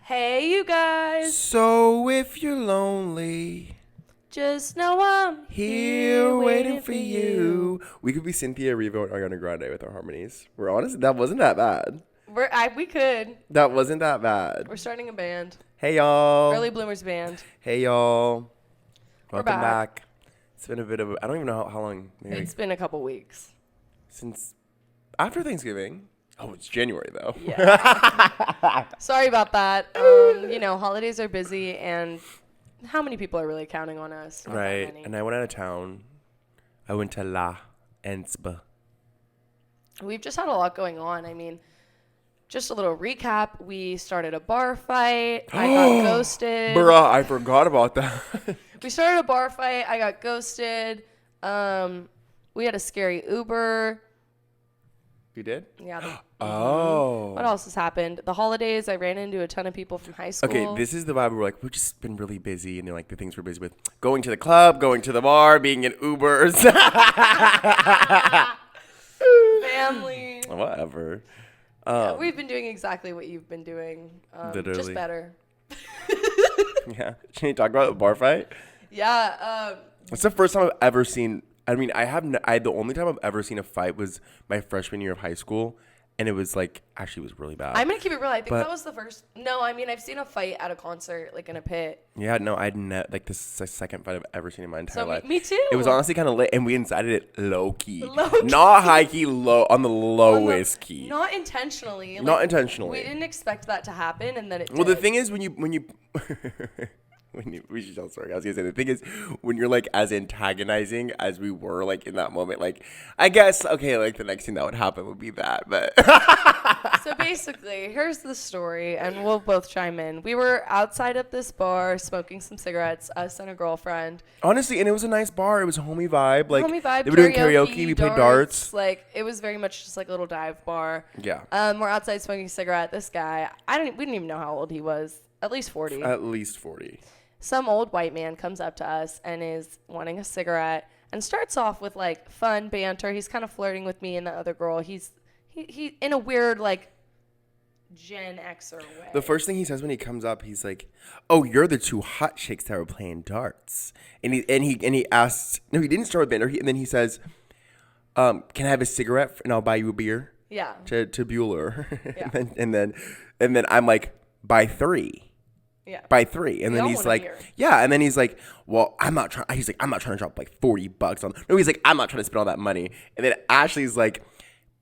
Hey, you guys. So if you're lonely, Just know I'm here waiting for you. We could be Cynthia Erivo and Ariana Grande with our harmonies. We're honest, that wasn't that bad. We could. That wasn't that bad. We're starting a band. Hey y'all. Early Bloomers band. Hey y'all. We're Welcome back. back. It's been a bit of I don't even know how long. Maybe It's been a couple weeks. since after Thanksgiving. Oh, it's January though. Yeah. Sorry about that. Holidays are busy, and how many people are really counting on us? Not that Right. many. And I went out of town. I went to La Ensba. We've just had a lot going on. I mean, just a little recap. We started a bar fight. I got ghosted. Bruh, I forgot about that. We started a bar fight. I got ghosted. We had a scary Uber. You did? Yeah. Oh. What else has happened? The holidays, I ran into a ton of people from high school. Okay, this is the vibe we're like, we've just been really busy. And they're like, the things we're busy with. Going to the club, going to the bar, being in Ubers. Family. Whatever. Yeah, we've been doing exactly what you've been doing. Literally. Just better. Yeah. Can you talk about the bar fight? Yeah. It's the first time I've ever seen. I mean, the only time I've ever seen a fight was my freshman year of high school. And it was like, actually, it was really bad. I'm going to keep it real. I think that was the first. No, I mean, I've seen a fight at a concert, like in a pit. Yeah, no, this is the second fight I've ever seen in my entire life. Me too. It was honestly kind of lit, and we incited it low key. Low-key. Not high key, low, on the lowest key. Not intentionally. Not intentionally. We didn't expect that to happen, and then it did. Well, the thing is, when you we should tell the story. I was gonna say the thing is when you're like as antagonizing as we were like in that moment, like I guess okay, like the next thing that would happen would be that, but So basically, here's the story, and we'll both chime in. We were outside of this bar smoking some cigarettes, us and a girlfriend. honestly, and it was a nice bar. It was a homie vibe. Like Homie vibe, they were doing karaoke. We played darts. Like it was very much just like a little dive bar. Yeah. We're outside smoking a cigarette. This guy, we didn't even know how old he was. At least 40. At least 40. Some old white man comes up to us and is wanting a cigarette and starts off with like fun banter. He's kind of flirting with me and the other girl. He in a weird like Gen Xer way. The first thing he says when he comes up, he's like, "Oh, you're the two hot chicks that were playing darts." And he asked, no, he didn't start with banter. And then he says, "Can I have a cigarette and I'll buy you a beer?" Yeah. To Bueller. Yeah. and then I'm like, "Buy 3." Yeah. By 3. And We then all he's want a like, beer. yeah. And then he's like, well, I'm not trying to drop like $40 on. No, he's like, I'm not trying to spend all that money. And then Ashley's like,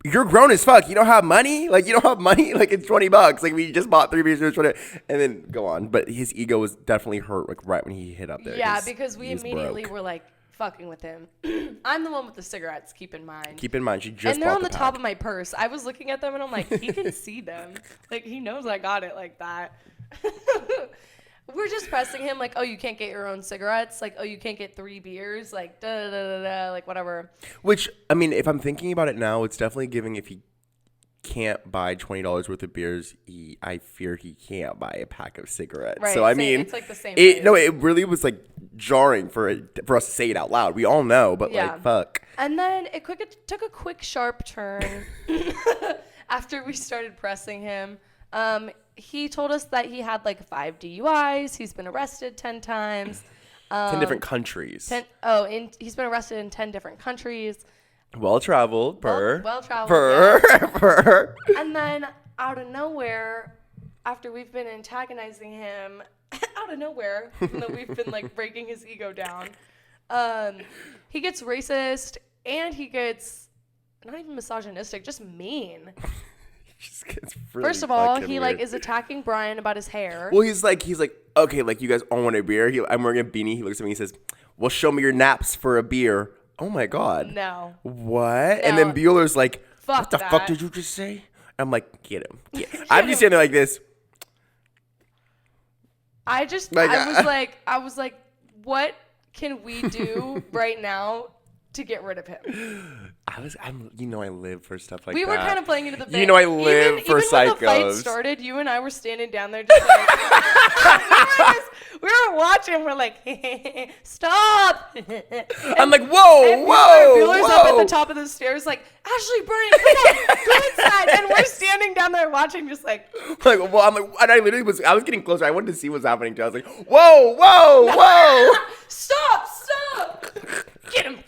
you're grown as fuck. You don't have money? Like, you don't have money? Like, it's $20. Like, we just bought 3 beers. And then go on. But his ego was definitely hurt, like, right when he hit up there. Yeah, because we he was immediately broke. were like fucking with him. I'm the one with the cigarettes, keep in mind. Keep in mind, she just And they're bought on the pack. top of my purse. I was looking at them and I'm like, he can see them. Like, he knows I got it like that. We're just pressing him like, oh, you can't get your own cigarettes? Like, oh, you can't get 3 beers? Like, da-da-da-da-da, like, whatever. Which, I mean, if I'm thinking about it now, it's definitely giving if he can't buy $20 worth of beers, I fear he can't buy a pack of cigarettes. Right, So, I same- mean, it's like the same price. it really was like jarring for us to say it out loud. We all know, but Yeah. like, fuck. And then it took a quick, sharp turn after we started pressing him. He told us that he had like 5 DUIs. He's been arrested 10 times. 10 different countries. He's been arrested in 10 different countries. Well traveled, per. Well traveled. Per. And then out of nowhere, after we've been antagonizing him, out of nowhere, even though we've been like breaking his ego down, he gets racist and he gets not even misogynistic, just mean. Just gets really First of all, fucking he weird. like is attacking Bryan about his hair. Well, he's like, okay, like you guys all want a beer. I'm wearing a beanie. He looks at me. He says, "Well, show me your naps for a beer." Oh my god. No. What? And then Bueller's like, Fuck "What the that. fuck did you just say?" I'm like, "Get him." I'm just standing there like this. I was like, what can we do right now to get rid of him. I live for stuff like that. We were kind of playing into the bit. I live for psychos. Even when the fight started, you and I were standing down there just like, we were watching. We're like, stop. I'm like, whoa. Bueller's up at the top of the stairs like, Ashley, Bryan, come on, go inside. And we're standing down there watching just like. Well, I'm like, and I was getting closer. I wanted to see what's happening too. I was like, whoa. Stop. Get him.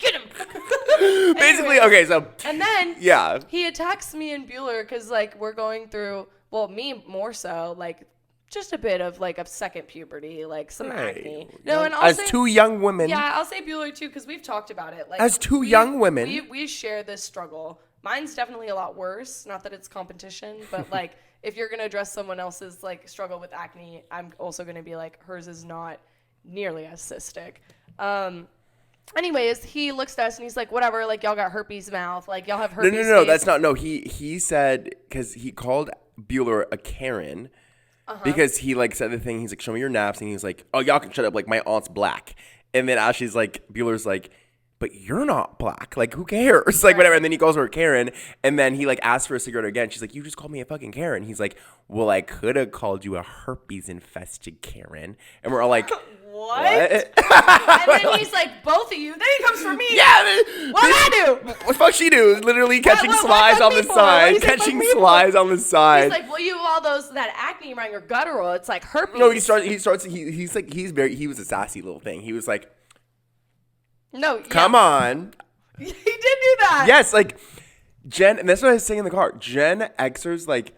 Basically, okay, so. And then yeah, he attacks me and Bueller because, like, we're going through, well, me more so, like, just a bit of, like, a second puberty, like, some acne. No, and as two young women. Yeah, I'll say Bueller, too, because we've talked about it. Like, as two young women. We share this struggle. Mine's definitely a lot worse. Not that it's competition, but, like, if you're going to address someone else's, like, struggle with acne, I'm also going to be like, hers is not nearly as cystic. Anyways, he looks at us and he's like, whatever, like, y'all got herpes mouth, like, y'all have herpes No, face. that's not, no, he said, because he called Bueller a Karen, because he, like, said the thing, he's like, show me your naps, and he's like, oh, y'all can shut up, like, my aunt's black, and then Ashley's like, Bueller's like, but you're not black, like, who cares, like, whatever, and then he calls her a Karen, and then he, like, asks for a cigarette again, she's like, you just called me a fucking Karen, he's like, well, I could have called you a herpes-infested Karen, and we're all like, What? And then he's like, both of you. Then he comes for me. Yeah. What'd I do? What the fuck she do? Literally catching flies on the side. Catching flies on the side. He's like, well, you have all that acne around your guttural. It's like herpes. No, he's a sassy little thing. He was like, no, come on. He did do that. Yes, like, Gen, and that's what I was saying in the car. Gen Xers, like,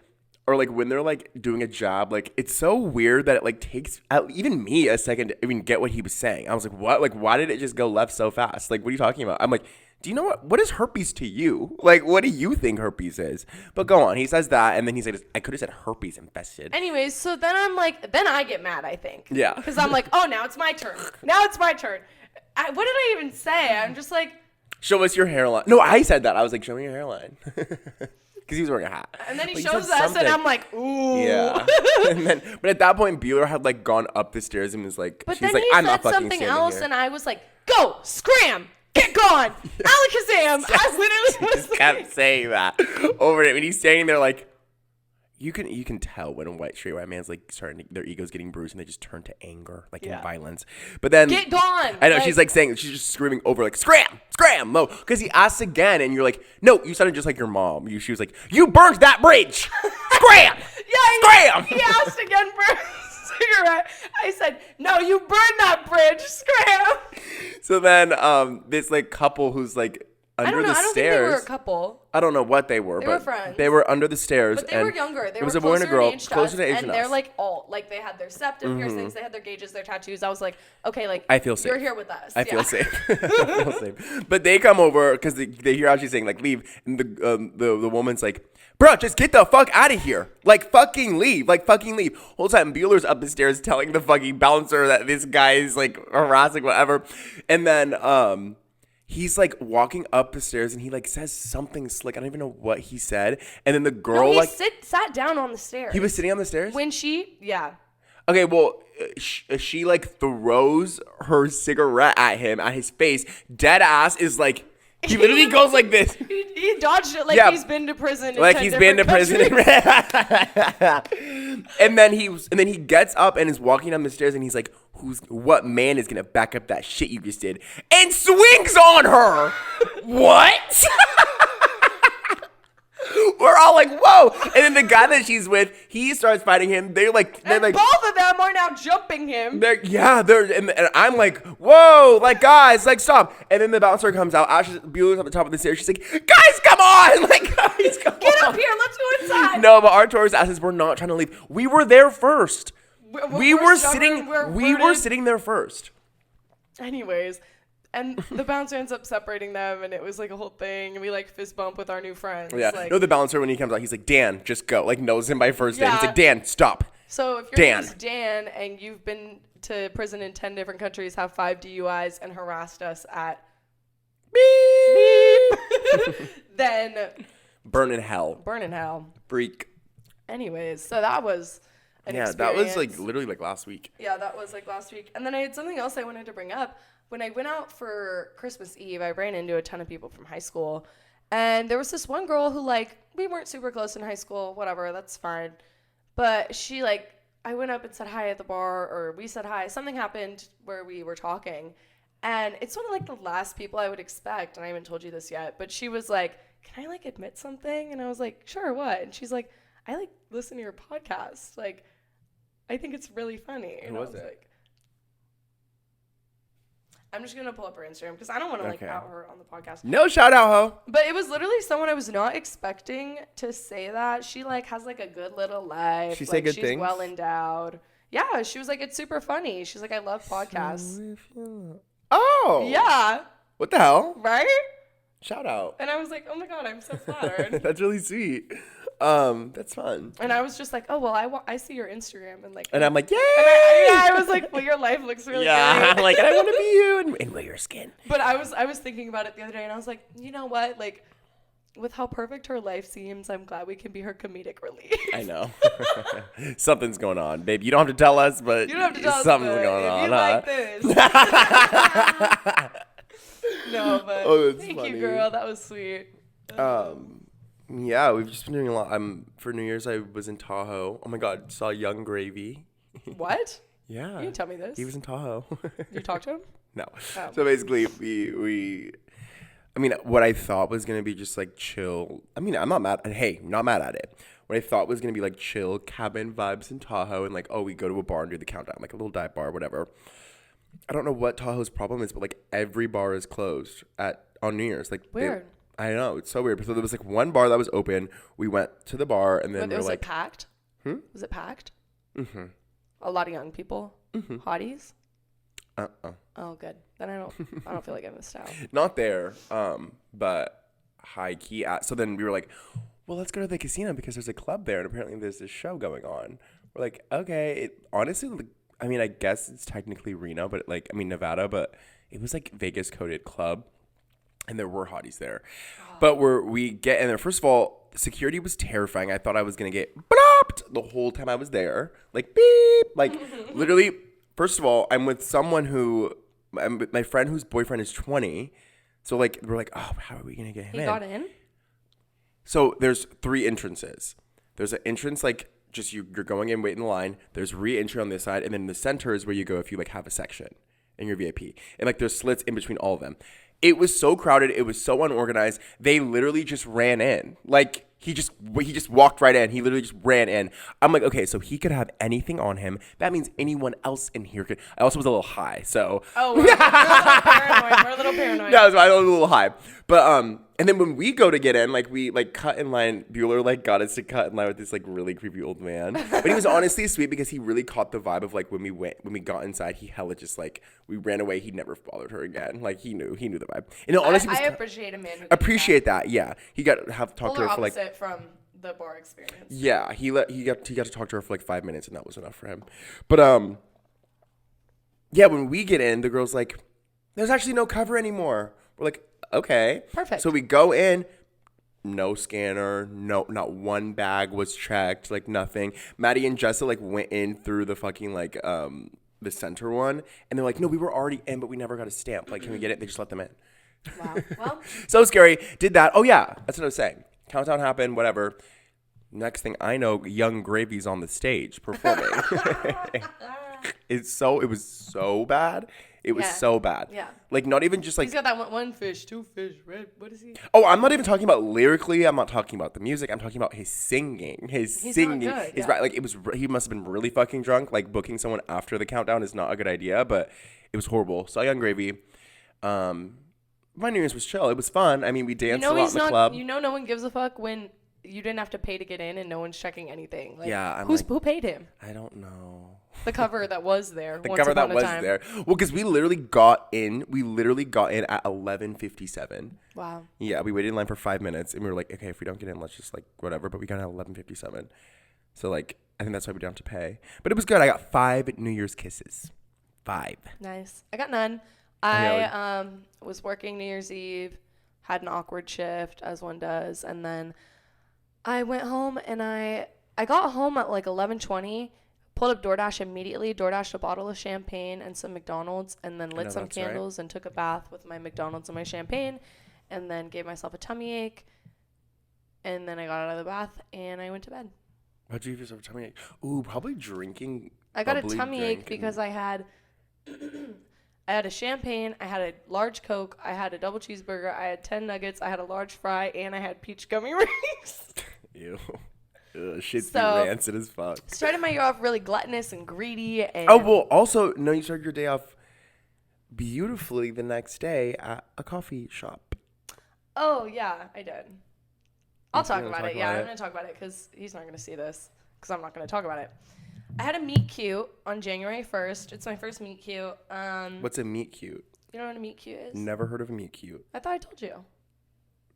or like when they're like doing a job, like it's so weird that it like takes even me a second to even get what he was saying. I was like, what? Like, why did it just go left so fast? Like, what are you talking about? I'm like, do you know what is herpes to you? Like, what do you think herpes is? But go on. He says that, and then he's like, I could have said herpes infested. Anyways, so then I'm like, then I get mad, I think. Yeah. Because I'm like, oh, now it's my turn. What did I even say? I'm just like. Show us your hairline. No, I said that. I was like, show me your hairline. Because he was wearing a hat. And then he shows us, and I'm like, ooh. Yeah. But at that point, Bueller had like gone up the stairs and was like, but then he said something else, and I was like, go, scram, get gone, Alakazam. I literally was kept saying that over it. And he's standing there like, you can tell when a straight white man's like their ego's getting bruised and they just turn to anger, like in violence. But then get gone. I know she's like saying, she's just screaming over like scram, no, because he asks again and you're like, no, you sounded just like your mom. She was like, you burned that bridge, scram, scram. He asked again for a cigarette. I said, no, you burned that bridge, scram. So then this like couple who's like under the stairs. I don't think they were a couple. I don't know what they were. They were friends. They were under the stairs. But they were younger. They it was were a boy and a girl, closer to age and they're like alt. Like they had their septum piercings, they had their gauges, their tattoos. I was like, okay, like I feel safe. You're here with us. I feel safe. I feel safe. But they come over because they hear how she's saying like leave, and the woman's like, bro, just get the fuck out of here. Like, fucking leave. Whole time, Bueller's up the stairs telling the fucking bouncer that this guy is, like, harassing, whatever. And then, he's, like, walking up the stairs, and he, like, says something slick. I don't even know what he said. And then the girl, sat down on the stairs. He was sitting on the stairs? Yeah. Okay, well, she, like, throws her cigarette at him, at his face. Dead ass is, like... He literally goes like this. He dodged it like he's been to prison. Like he's been to prison. And then he gets up and is walking down the stairs and he's like, what man is gonna back up that shit you just did? And swings on her. What? We're all like, whoa. And then the guy that she's with, he starts fighting him. They're like both of them are now jumping him. And I'm like, whoa, like guys, like stop. And then the bouncer comes out. Bueller's at the top of the stairs. She's like, guys, come on. Like, guys, come on. Get up here. Let's go inside. No, but our tourist asks us, we're not trying to leave. We were there first. We were sitting there first. Anyways. And the bouncer ends up separating them, and it was like a whole thing. And we like fist bump with our new friends. Yeah. Like, no, the bouncer when he comes out, he's like, Dan, just go. Like knows him by first name. He's like, Dan, stop. So if your name is Dan and you've been to prison in 10 different countries, have 5 DUIs, and harassed us at beep, then burn in hell. Freak. Anyways, so that was. Yeah, that was like literally like last week. Yeah, that was like last week. And then I had something else I wanted to bring up. When I went out for Christmas Eve, I ran into a ton of people from high school. And there was this one girl who, like, we weren't super close in high school, whatever, that's fine. But she, like, I went up and said hi at the bar, or we said hi. Something happened where we were talking. And it's one of, like, the last people I would expect, and I haven't told you this yet, but she was like, can I, like, admit something? And I was like, sure, what? And she's like, I, like, listen to your podcast. Like, I think it's really funny. And Who was I was it? like, I'm just going to pull up her Instagram because I don't want to, like, out her on the podcast. No shout out, ho. But it was literally someone I was not expecting to say that. She, like, has, like, a good little life. She like, say good she's things? well endowed. Yeah, she was like, it's super funny. She's like, I love podcasts. Oh. Yeah. What the hell? Right? Shout out. And I was like, oh my God, I'm so flattered. That's really sweet. That's fun. And I was just like, oh, well, I see your Instagram. And like, And I'm like, yay! I was like, well, your life looks really yeah, great. like, I want to be you and wear your skin. But I was thinking about it the other day, and I was like, you know what? Like, with how perfect her life seems, I'm glad we can be her comedic relief. I know. Something's going on, babe. You don't have to tell us, but You don't have to tell us, something's but going if on. you like this. No, but thank funny. you, girl. That was sweet. Yeah, we've just been doing a lot. For New Year's, I was in Tahoe. Oh my God, saw Young Gravy. What? Yeah. You didn't tell me this. He was in Tahoe. You talked to him? No. Oh. So basically, I mean, what I thought was going to be just like chill. I mean, I'm not mad. Hey, not mad at it. What I thought was going to be like chill cabin vibes in Tahoe and like, oh, we go to a bar and do the countdown, like a little dive bar, whatever. I don't know what Tahoe's problem is, but like every bar is closed on New Year's. Like Weird. I know, it's so weird. So there was like one bar that was open. We went to the bar and then Was it packed? Was it packed? Mm-hmm. A lot of young people? Mm-hmm. Hotties? Uh-uh. Oh, good. Then I don't feel like I missed out. Not there, but high key. So then we were like, well, let's go to the casino because there's a club there and apparently there's this show going on. We're like, okay. Honestly, I mean, I guess it's technically Reno, but Nevada, but it was like Vegas coded club. And there were hotties there. Oh. But we get in there. First of all, security was terrifying. I thought I was going to get blopped the whole time I was there. Like, beep. Like, literally, first of all, I'm with someone my friend whose boyfriend is 20. So, like, we're like, oh, how are we going to get him in? He got in? So, there's 3 entrances. There's an entrance, like, just you're going in, wait in the line. There's re-entry on this side. And then the center is where you go if you, like, have a section in your VIP. And, like, there's slits in between all of them. It was so crowded. It was so unorganized. They literally just ran in. Like, he just walked right in. He literally just ran in. I'm like, okay, so he could have anything on him. That means anyone else in here could. I also was a little high, so. Oh, we're a little paranoid. We're a little paranoid. No, so I was a little high. But, and then when we go to get in, like, we, like, cut in line. Bueller, like, got us to cut in line with this, like, really creepy old man. But he was honestly sweet because he really caught the vibe of, like, when we got inside, he hella just, like, we ran away. He never bothered her again. Like, he knew the vibe. And honestly, I appreciate a man who appreciate that. Yeah. He got to talk to her for, like. Opposite from the bar experience. Yeah. He got to talk to her for, like, 5 minutes, and that was enough for him. But, yeah, when we get in, the girl's like, there's actually no cover anymore. We're like, okay. Perfect. So we go in, no scanner, not one bag was checked, like nothing. Maddie and Jessa like went in through the fucking like the center one, and they're like, no, we were already in, but we never got a stamp. Like, can we get it? They just let them in. Wow. Well. So scary. Did that. Oh yeah, that's what I was saying. Countdown happened. Whatever. Next thing I know, Young Gravy's on the stage performing. It was so bad. It was so bad. Yeah. Like, not even just like. He's got that one fish, 2 fish, red. What is he? Oh, I'm not even talking about lyrically. I'm not talking about the music. I'm talking about his singing. He's singing. Not good, Right. Like, he must have been really fucking drunk. Like, booking someone after the countdown is not a good idea, but it was horrible. Saw Young Gravy. My New Year's was chill. It was fun. I mean, we danced a lot in the club. You know, no one gives a fuck when you didn't have to pay to get in and no one's checking anything. Like, yeah. Who paid him? I don't know. The cover that was there. The cover that was there. Well, because we literally got in at 11:57. Wow. Yeah, we waited in line for 5 minutes, and we were like, okay, if we don't get in, let's just like whatever. But we got in at 11:57. So like, I think that's why we don't have to pay. But it was good. I got 5 New Year's kisses. 5. Nice. I got none. I was working New Year's Eve, had an awkward shift as one does, and then I went home and I got home at like 11:20. pulled up DoorDash immediately, DoorDashed a bottle of champagne and some McDonald's, and then lit some candles and took a bath with my McDonald's and my champagne, and then gave myself a tummy ache, and then I got out of the bath and I went to bed. Why'd you give yourself a tummy ache? Ooh, probably drinking. I got a tummy ache because I had a champagne, I had a large Coke, I had a double cheeseburger, I had 10 nuggets, I had a large fry, and I had peach gummy rings. Ew. Ugh, shit's rancid as fuck. Started my year off really gluttonous and greedy. And oh, well, also, no, you started your day off beautifully the next day at a coffee shop. Oh, yeah, I did. I'll talk about it. Yeah, I'm going to talk about it because he's not going to see this because I'm not going to talk about it. I had a meet cute on January 1st. It's my first meet cute. What's a meet cute? You know what a meet cute is? Never heard of a meet cute. I thought I told you.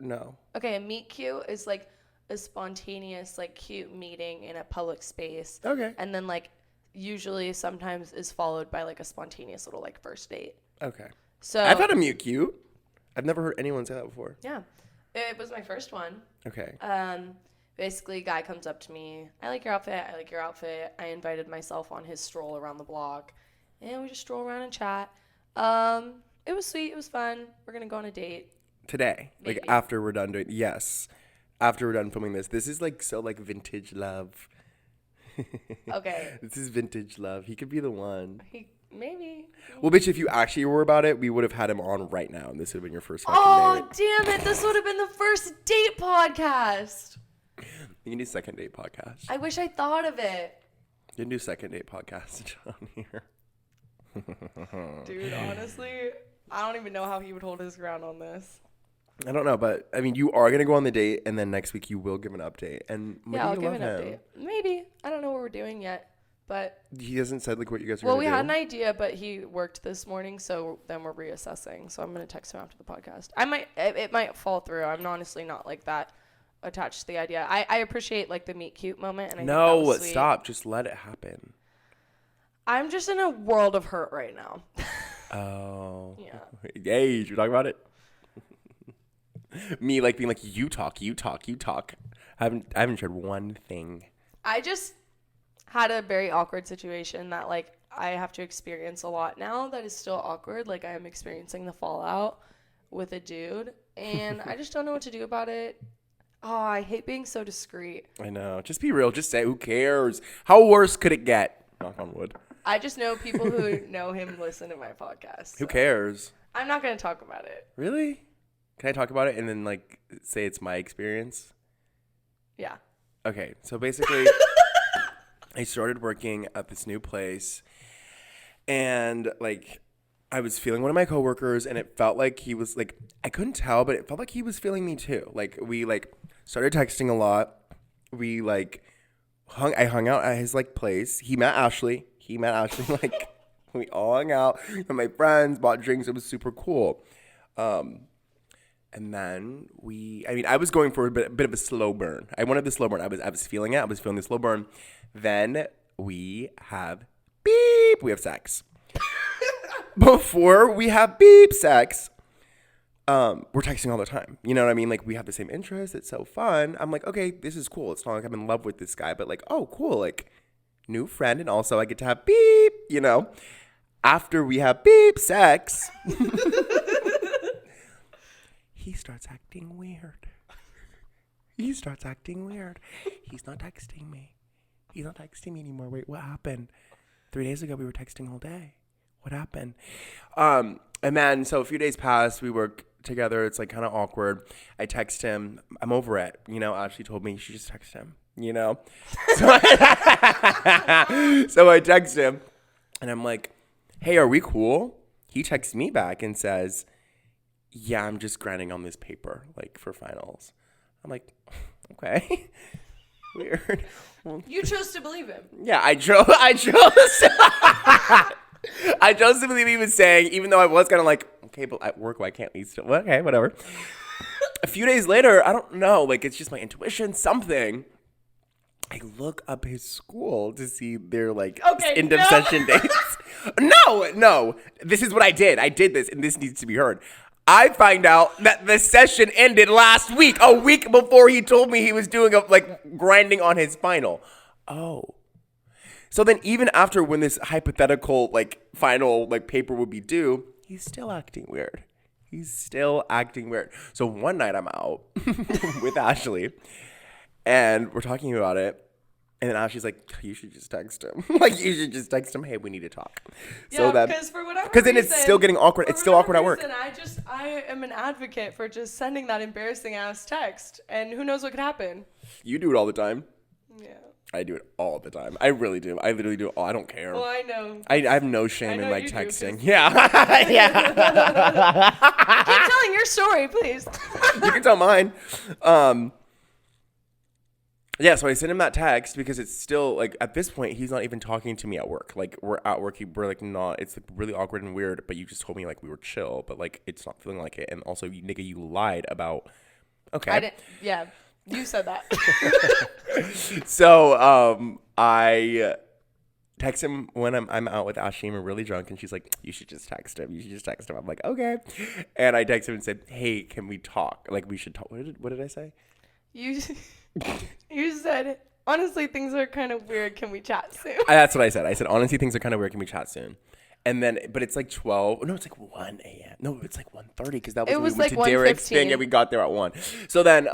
No. Okay, a meet cute is like a spontaneous, like, cute meeting in a public space. Okay. And then, like, usually sometimes is followed by, like, a spontaneous little, like, first date. Okay. So I've had a meet cute. I've never heard anyone say that before. Yeah. It was my first one. Okay. Basically, guy comes up to me. I like your outfit. I like your outfit. I invited myself on his stroll around the block. And we just stroll around and chat. It was sweet. It was fun. We're going to go on a date. Today. Maybe. Like, after we're done doing... Yes. After we're done filming this. This is, like, so, like, vintage love. Okay. This is vintage love. He could be the one. Maybe. Well, bitch, if you actually were about it, we would have had him on right now, and this would have been your first fucking date. Damn it. This would have been the first date podcast. You can do second date podcast. I wish I thought of it. You can do second date podcast on here. Dude, honestly, I don't even know how he would hold his ground on this. I don't know, but, I mean, you are going to go on the date, and then next week you will give an update. And yeah, I'll give an update. Maybe. I don't know what we're doing yet, but... He hasn't said, like, what you guys are Well, going to do? we had an idea, but he worked this morning, so then we're reassessing. So I'm going to text him after the podcast. It might fall through. I'm honestly not, like, that attached to the idea. I appreciate, like, the meet cute moment, and I think that was sweet. Stop. Just let it happen. I'm just in a world of hurt right now. Oh. Yeah. Yay, should we talk about it? Me, like, being like, you talk. I haven't shared one thing. I just had a very awkward situation that, like, I have to experience a lot now that is still awkward. Like, I am experiencing the fallout with a dude, and I just don't know what to do about it. Oh, I hate being so discreet. I know. Just be real. Just say, who cares? How worse could it get? Knock on wood. I just know people who know him listen to my podcast. So Who cares? I'm not going to talk about it. Really? Can I talk about it and then, like, say it's my experience? Yeah. Okay. So basically, I started working at this new place, and, like, I was feeling one of my coworkers, and it felt like he was, like, I couldn't tell, but it felt like he was feeling me too. Like, we, like, started texting a lot. We, like, I hung out at his, like, place. He met Ashley, like, we all hung out with my friends, bought drinks. It was super cool. And then I was going for a bit of a slow burn. I wanted the slow burn. I was feeling it. I was feeling the slow burn. Then we have sex. Before we have sex, we're texting all the time. You know what I mean? Like, we have the same interests. It's so fun. I'm like, okay, this is cool. It's not like I'm in love with this guy, but, like, oh, cool. Like, new friend. And also I get to have you know. After we have sex, he starts acting weird. He's not texting me. He's not texting me anymore. Wait, what happened? 3 days ago, we were texting all day. What happened? And then, so a few days passed. We work together. It's, like, kind of awkward. I text him. I'm over it. You know, Ashley told me she just text him, you know? So I text him, and I'm like, hey, are we cool? He texts me back and says, yeah, I'm just grinding on this paper, like, for finals. I'm like, okay. Weird. Well, You chose to believe him. yeah, I chose I chose to believe he was saying, even though I was kind of like, okay, but at work, why can't we still? Okay, whatever. A few days later, I don't know, like, it's just my intuition, something. I look up his school to see their, like, end of session dates. No. This is what I did. I did this, and this needs to be heard. I find out that the session ended last week, a week before he told me he was doing, grinding on his final. Oh. So then even after when this hypothetical like final like paper would be due, he's still acting weird. So one night I'm out with Ashley and we're talking about it. And then Ashley's like, you should just text him. Like, you should just text him, hey, we need to talk. Yeah, because for whatever reason. Because then it's still getting awkward. It's still awkward at work. I am an advocate for just sending that embarrassing ass text. And who knows what could happen. You do it all the time. Yeah. I do it all the time. I really do. I literally do it all. I don't care. Well, I know. I have no shame in like texting. Yeah. Keep telling your story, please. You can tell mine. Yeah, so I sent him that text because it's still like at this point he's not even talking to me at work. Like we're at work, we're like not. It's like really awkward and weird. But you just told me like we were chill, but like it's not feeling like it. And also, you lied about. Okay. I didn't. Yeah, you said that. So I text him when I'm out with Ashley and we're really drunk, and she's like, "You should just text him. I'm like, "Okay," and I text him and said, "Hey, can we talk? Like we should talk." What did I say? You said, honestly, things are kind of weird. Can we chat soon? That's what I said. I said, honestly, things are kind of weird. Can we chat soon? And then, but it's like 12. No, it's like 1 a.m. No, it's like 1:30 because that was when we went to Derek's thing and we got there at 1. So then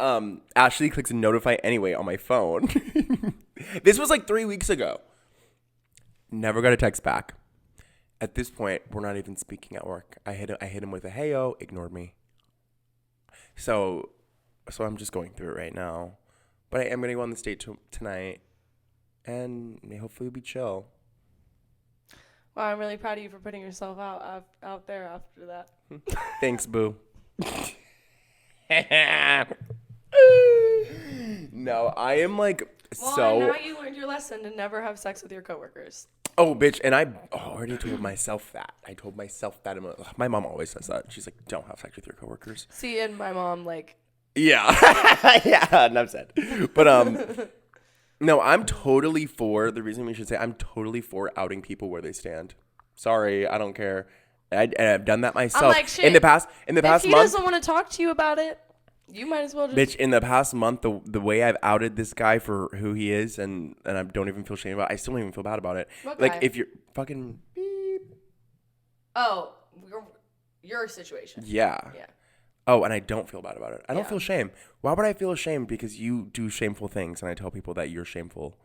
Ashley clicks notify anyway on my phone. This was like 3 weeks ago. Never got a text back. At this point, we're not even speaking at work. I hit him with a hey-o, ignored me. So I'm just going through it right now. But I am going to go on this date tonight. And hopefully we'll be chill. Wow, I'm really proud of you for putting yourself out there after that. Thanks, boo. No, I am like Well, now you learned your lesson to never have sex with your coworkers. Oh, bitch. And I already told myself that. My mom always says that. She's like, don't have sex with your coworkers. See, and my mom, like... Yeah. Yeah, enough said. But, no, I'm totally for, the reason we should say, I'm totally for outing people where they stand. Sorry, I don't care. I've done that myself. I'm like, shit. In the past month. If he doesn't want to talk to you about it, you might as well just... Bitch, in the past month, the way I've outed this guy for who he is, and I don't even feel shame about it. I still don't even feel bad about it. What like, guy? if you're fucking beep. Oh, your situation. Yeah. Oh, and I don't feel bad about it. I don't feel shame. Why would I feel ashamed? Because you do shameful things, and I tell people that you're shameful.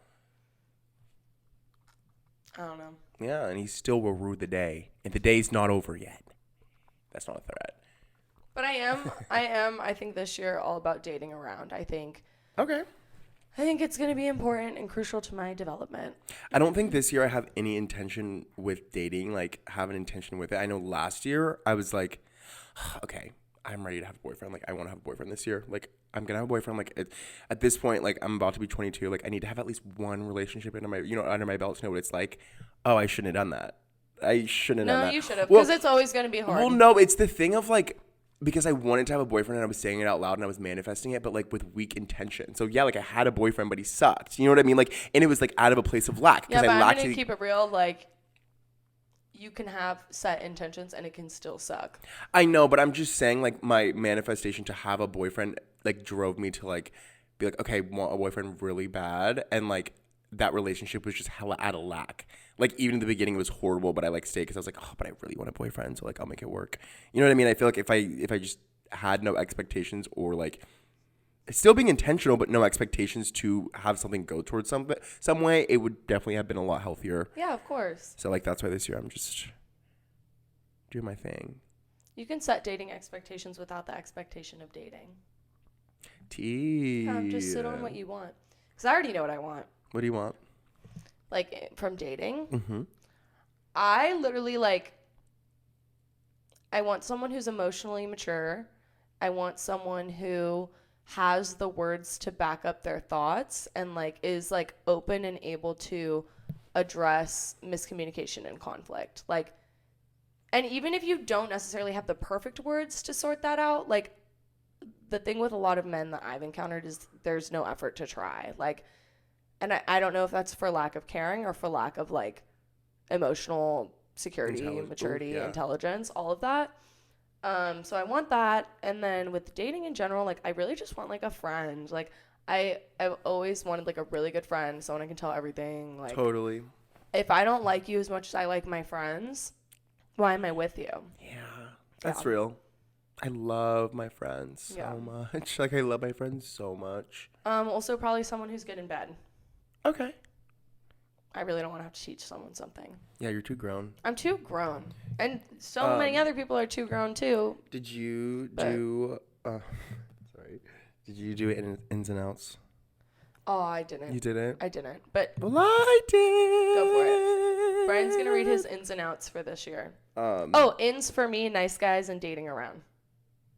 I don't know. Yeah, and he still will rue the day. And the day's not over yet. That's not a threat. But I think this year all about dating around. Okay. I think it's going to be important and crucial to my development. I don't think this year I have any intention with dating, like have an intention with it. I know last year I was like, okay, I'm ready to have a boyfriend. Like I want to have a boyfriend this year. Like I'm going to have a boyfriend. Like at this point, like I'm about to be 22. Like I need to have at least one relationship under my belt to know what it's like. Oh, I shouldn't have done that. I shouldn't have done that. No, you should have, because it's always going to be hard. Well, no, it's the thing of like, because I wanted to have a boyfriend and I was saying it out loud and I was manifesting it, but like with weak intention. So yeah, like I had a boyfriend, but he sucked. You know what I mean? Like, and it was like out of a place of lack. Yeah, but I'm going to keep it real. Like, you can have set intentions and it can still suck. I know, but I'm just saying like my manifestation to have a boyfriend like drove me to like be like, okay, want a boyfriend really bad. And like that relationship was just hella out of lack. Like even in the beginning it was horrible, but I like stayed because I was like, oh, but I really want a boyfriend, so like I'll make it work. You know what I mean? I feel like if I just had no expectations or like still being intentional but no expectations to have something go towards some way, it would definitely have been a lot healthier. Yeah, of course. So like that's why this year I'm just doing my thing. You can set dating expectations without the expectation of dating. Just sit on what you want. Because I already know what I want. What do you want? Like, from dating? Mm-hmm. I literally, like, I want someone who's emotionally mature. I want someone who has the words to back up their thoughts and, like, is, like, open and able to address miscommunication and conflict. Like, and even if you don't necessarily have the perfect words to sort that out, like, the thing with a lot of men that I've encountered is there's no effort to try. Like, and I don't know if that's for lack of caring or for lack of, like, emotional security, maturity, intelligence, all of that. So I want that. And then with dating in general, like, I really just want, like, a friend. Like, I've always wanted, like, a really good friend, someone I can tell everything. Like, totally. if I don't like you as much as I like my friends, why am I with you? Yeah, that's real. I love my friends so much. Like, I love my friends so much. Also probably someone who's good in bed. Okay. I really don't want to have to teach someone something. Yeah, you're too grown. I'm too grown. And so many other people are too grown, too. Did you do... sorry. Did you do ins and outs? Oh, I didn't. You didn't? I didn't. But well, I did. Go for it. Bryan's going to read his ins and outs for this year. Ins for me, nice guys and dating around.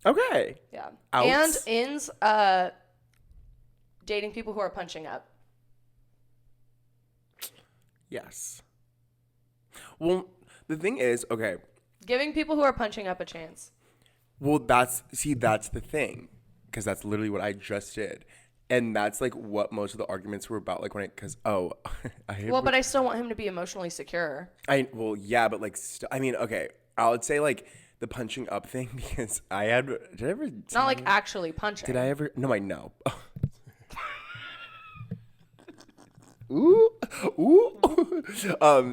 Okay. Yeah. Outs? And ins, dating people who are punching up. Yes. Well, the thing is, okay. Giving people who are punching up a chance. Well, that's the thing. Because that's literally what I just did. And that's, like, what most of the arguments were about. Like, but I still want him to be emotionally secure. Yeah, but, like, I mean, okay. I would say, like, the punching up thing, because did I ever... Not, like, actually punching. Did I ever... No, I know. Ooh.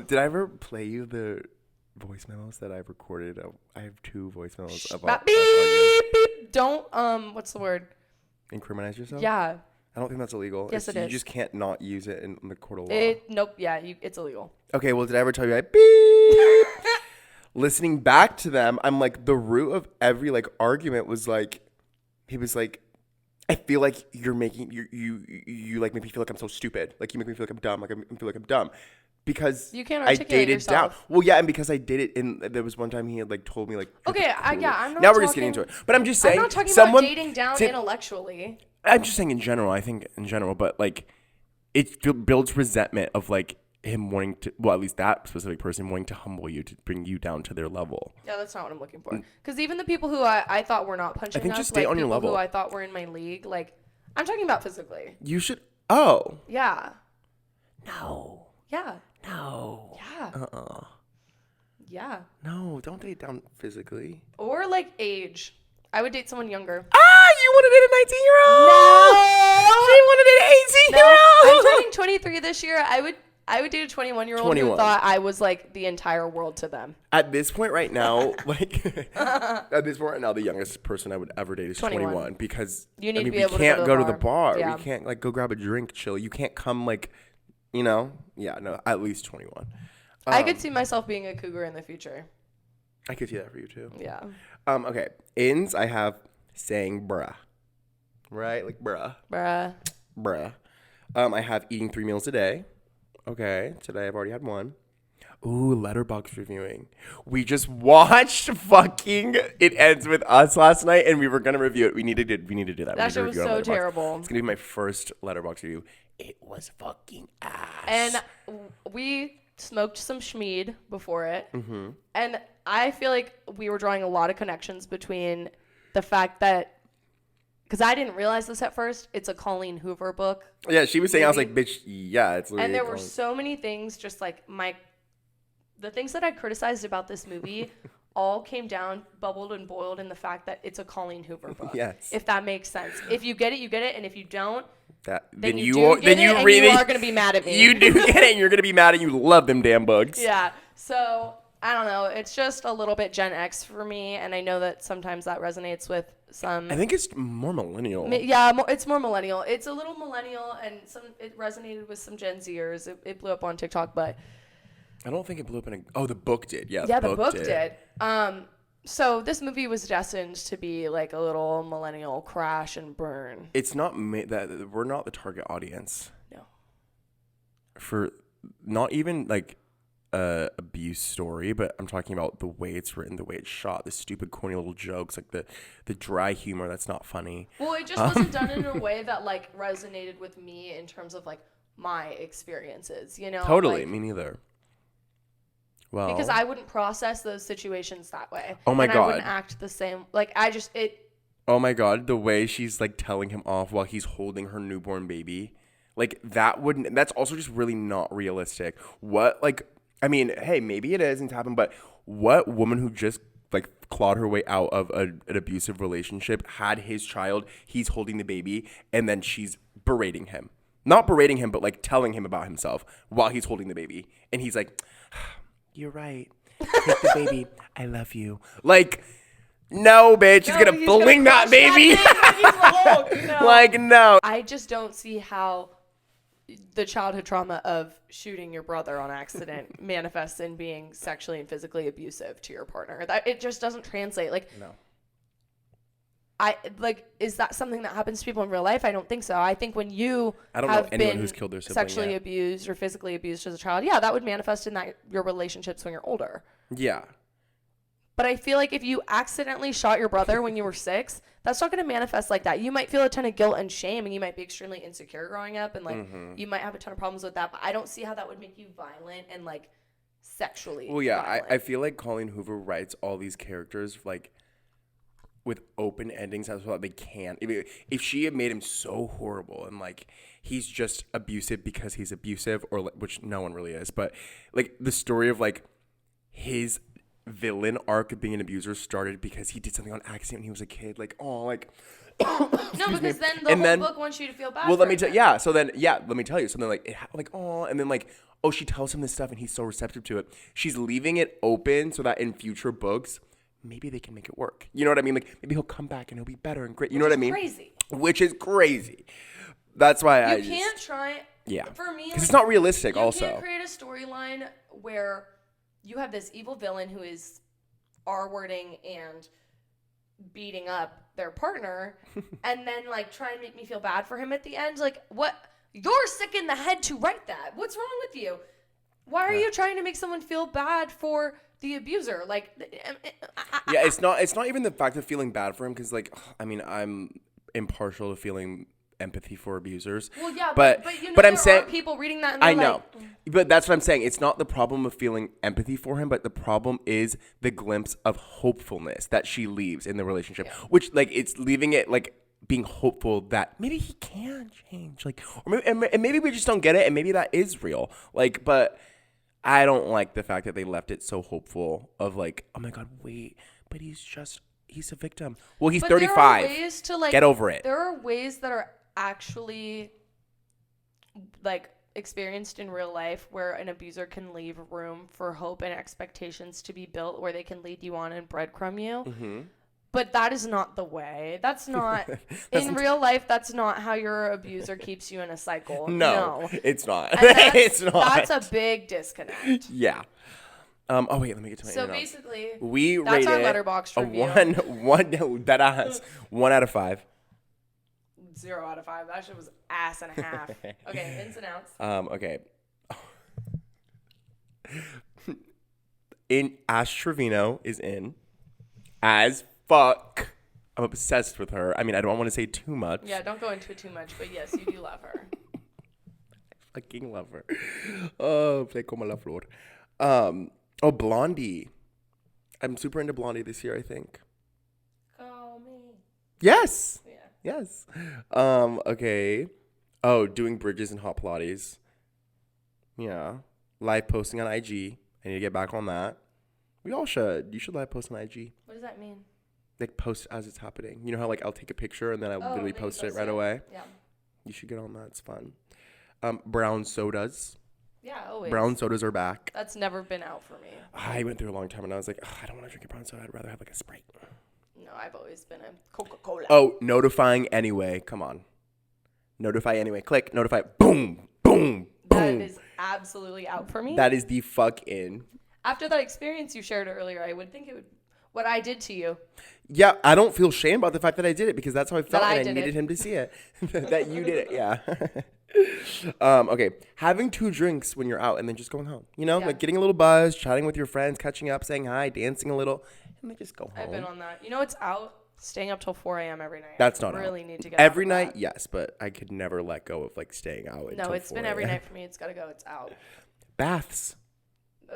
Did I ever play you the voice memos that I've recorded? I have 2 voice memos about... Beep. Don't, what's the word? Incriminate yourself? Yeah. I don't think that's illegal. Yes, it is. You just can't not use it in the court of law. Nope. Yeah, it's illegal. Okay, well, did I ever tell you I beep? Listening back to them, I'm like, the root of every, like, argument was, like, he was like, I feel like you're making, you like, make me feel like I'm so stupid. Like, you make me feel like I'm dumb. Like, I feel like I'm dumb. Because you can't articulate I dated yourself. down. Well, yeah, and because I did it there was one time he had, like, told me, like, okay, I'm not now we're just getting into it. But I'm just saying. I'm not talking about dating down intellectually. I'm just saying in general. I think in general, but, like, it builds resentment of, like, him wanting to, well, at least that specific person wanting to humble you, to bring you down to their level. Yeah, that's not what I'm looking for. Because even the people who I thought were not punching I think up, just stay like on your people level. who I thought were in my league, like, I'm talking about physically. You should, oh. Yeah. No. Yeah. No. Yeah. Yeah. No, don't date down physically. Or, like, age. I would date someone younger. You want to date a 19-year-old? No. She wanted to date an 18-year-old? No. I'm turning 23 this year. I would date a 21-year-old who thought I was, like, the entire world to them. At this point right now, the youngest person I would ever date is 21 because you need to be we able can't to go to the bar. Yeah. We can't, like, go grab a drink, chill. You can't come, like, you know? Yeah, no, at least 21. I could see myself being a cougar in the future. I could see that for you, too. Yeah. Okay. Ins, I have saying bruh. Right? Like, bruh. Bruh. I have eating 3 meals a day. Okay. Today I've already had 1. Ooh, letterbox reviewing. We just watched fucking It Ends With Us last night, and we were going to review it. We need to do that. That shit was so terrible. It's going to be my first letterbox review. It was fucking ass. And we smoked some schmeed before it. Mm-hmm. And I feel like we were drawing a lot of connections between the fact that, because I didn't realize this at first, it's a Colleen Hoover book. Yeah, she was saying, I was like, bitch, yeah, it's literally. And there were so many things, just like the things that I criticized about this movie all came down, bubbled and boiled in the fact that it's a Colleen Hoover book. Yes. If that makes sense. If you get it, you get it. And if you don't, then you are going to be mad at me. You do get it, and you're going to be mad, and you love them damn books. Yeah. So, I don't know. It's just a little bit Gen X for me, and I know that sometimes that resonates with some. I think it's more millennial. Yeah, it's more millennial. It's a little millennial, and it resonated with some Gen Zers. It blew up on TikTok, but I don't think it blew up in the book did. Yeah, the book did. So this movie was destined to be like a little millennial crash and burn. It's not that we're not the target audience. No. For not even like abuse story, but I'm talking about the way it's written, the way it's shot, the stupid corny little jokes, like the dry humor that's not funny. Well, it just wasn't done in a way that like resonated with me in terms of like my experiences, you know? Totally, like, me neither. Well, because I wouldn't process those situations that way. Oh my God. I wouldn't act the same. Like Oh my God, the way she's like telling him off while he's holding her newborn baby. Like that's also just really not realistic. What, like, I mean, hey, maybe it is and it's happened, but what woman who just like clawed her way out of an abusive relationship, had his child, he's holding the baby, and then she's berating him? not berating him, but like telling him about himself while he's holding the baby. And he's like, you're right. Take the baby. I love you. Like, no, bitch. He's going to fling that baby. Like, no. I just don't see how the childhood trauma of shooting your brother on accident manifests in being sexually and physically abusive to your partner. That it just doesn't translate. Like, no. Is that something that happens to people in real life? I don't think so. I think when you I don't know anyone who's killed their sibling sexually abused or physically abused as a child, yeah, that would manifest in your relationships when you're older. Yeah. But I feel like if you accidentally shot your brother when you were 6, that's not going to manifest like that. You might feel a ton of guilt and shame, and you might be extremely insecure growing up, and like you might have a ton of problems with that. But I don't see how that would make you violent and like sexually. Well, yeah, violent. I feel like Colleen Hoover writes all these characters like with open endings as well. They can't. If she had made him so horrible and like he's just abusive because he's abusive, or like, which no one really is, but like the story of like his villain arc of being an abuser started because he did something on accident when he was a kid. Like, oh, like no, because then the whole book wants you to feel bad. Well, let me tell you. So then, let me tell you something like oh, and then like, oh, she tells him this stuff and he's so receptive to it. She's leaving it open so that in future books, maybe they can make it work. You know what I mean? Like maybe he'll come back and he'll be better and great. You know what I mean? Crazy. Which is crazy. That's why you can't try. Yeah. For me, because it's not realistic. You also, can't create a storyline where you have this evil villain who is R-wording and beating up their partner and then like try and make me feel bad for him at the end. Like, what? You're sick in the head to write that. What's wrong with you? Why are you trying to make someone feel bad for the abuser? Like, yeah, it's not even the fact of feeling bad for him, because like, I mean, I'm impartial to feeling empathy for abusers. Well, yeah, but you know, but I'm there saying are people reading that and I they're know. But that's what I'm saying. It's not the problem of feeling empathy for him, but the problem is the glimpse of hopefulness that she leaves in the relationship, which like it's leaving it like being hopeful that maybe he can change, like, or maybe we just don't get it, and maybe that is real. Like, but I don't like the fact that they left it so hopeful of like, oh my God, wait, but he's a victim. Well, he's 35. There are ways to, like, get over it. There are ways that are actually like experienced in real life where an abuser can leave room for hope and expectations to be built, where they can lead you on and breadcrumb you. Mm-hmm. But that is not the way. That's not in real life. That's not how your abuser keeps you in a cycle. No. It's not. It's not. That's a big disconnect. Yeah. Oh wait, let me get to my So email. basically, we that's rated our Letterboxd review. One out of 5. 0 out of 5. That shit was ass and a half. Okay, ins and outs. Okay. Ash Trevino is in as fuck. I'm obsessed with her. I mean, I don't want to say too much. Yeah, don't go into it too much, but yes, you do love her. I fucking love her. Oh, play como la flor. Oh, Blondie. I'm super into Blondie this year, I think. Call me. Yes. Yeah. Yes. Okay. Oh, doing bridges and hot Pilates. Yeah. Live posting on IG. I need to get back on that. We all should. You should live post on IG. What does that mean? Like, post as it's happening. You know how like I'll take a picture and then I literally post it right away? Yeah. You should get on that. It's fun. Brown sodas. Yeah, always. Brown sodas are back. That's never been out for me. I went through a long time and I was like, I don't want to drink a brown soda. I'd rather have like a Sprite. No, I've always been a Coca-Cola. Oh, notifying anyway. Come on. Notify anyway. Click. Notify. Boom. Boom. Boom. That is absolutely out for me. That is the fuck in. After that experience you shared earlier, I would think it would. What I did to you. Yeah, I don't feel shame about the fact that I did it, because that's how I felt, and I needed him to see it. That you did it, yeah. Okay, having 2 drinks when you're out and then just going home. You know, like getting a little buzz, chatting with your friends, catching up, saying hi, dancing a little, and then just go home. I've been on that. You know, it's out. Staying up till 4 a.m. every night. That's not really out. Need to get every out of night. that. Yes, but I could never let go of like staying out. No, it's been every night for me. It's gotta go. It's out. Baths.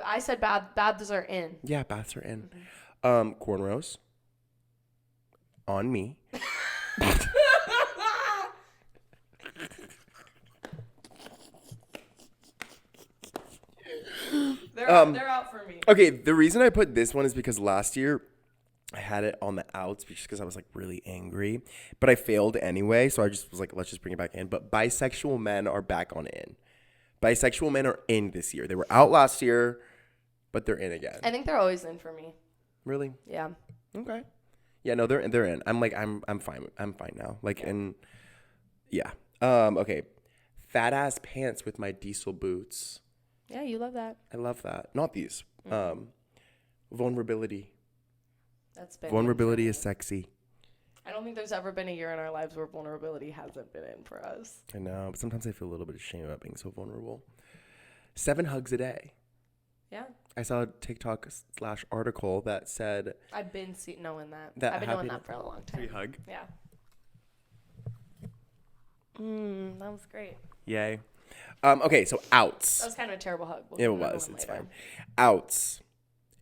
I said baths are in. Yeah, baths are in. Mm-hmm. Cornrows. On me. They're out for me. Okay, the reason I put this one is because last year I had it on the outs just because I was like really angry, but I failed anyway. So I just was like, let's just bring it back in. But bisexual men are back on in. Bisexual men are in this year. They were out last year, but they're in again. I think they're always in for me. Really? Yeah. Okay. Yeah, no, they're in. I'm like, I'm fine. I'm fine now. Like, Yeah. and yeah. Okay. Fat ass pants with my diesel boots. Yeah, you love that. I love that. Not these. Vulnerability. That's been Vulnerability is sexy. I don't think there's ever been a year in our lives where vulnerability hasn't been in for us. I know, but sometimes I feel a little bit ashamed about being so vulnerable. 7 hugs a day. Yeah. I saw a TikTok / article that said I've been knowing that. That I've been knowing that for a long time. free hug. Yeah. That was great. Yay. Okay, so outs. That was kind of a terrible hug. It was. It's fine. Outs.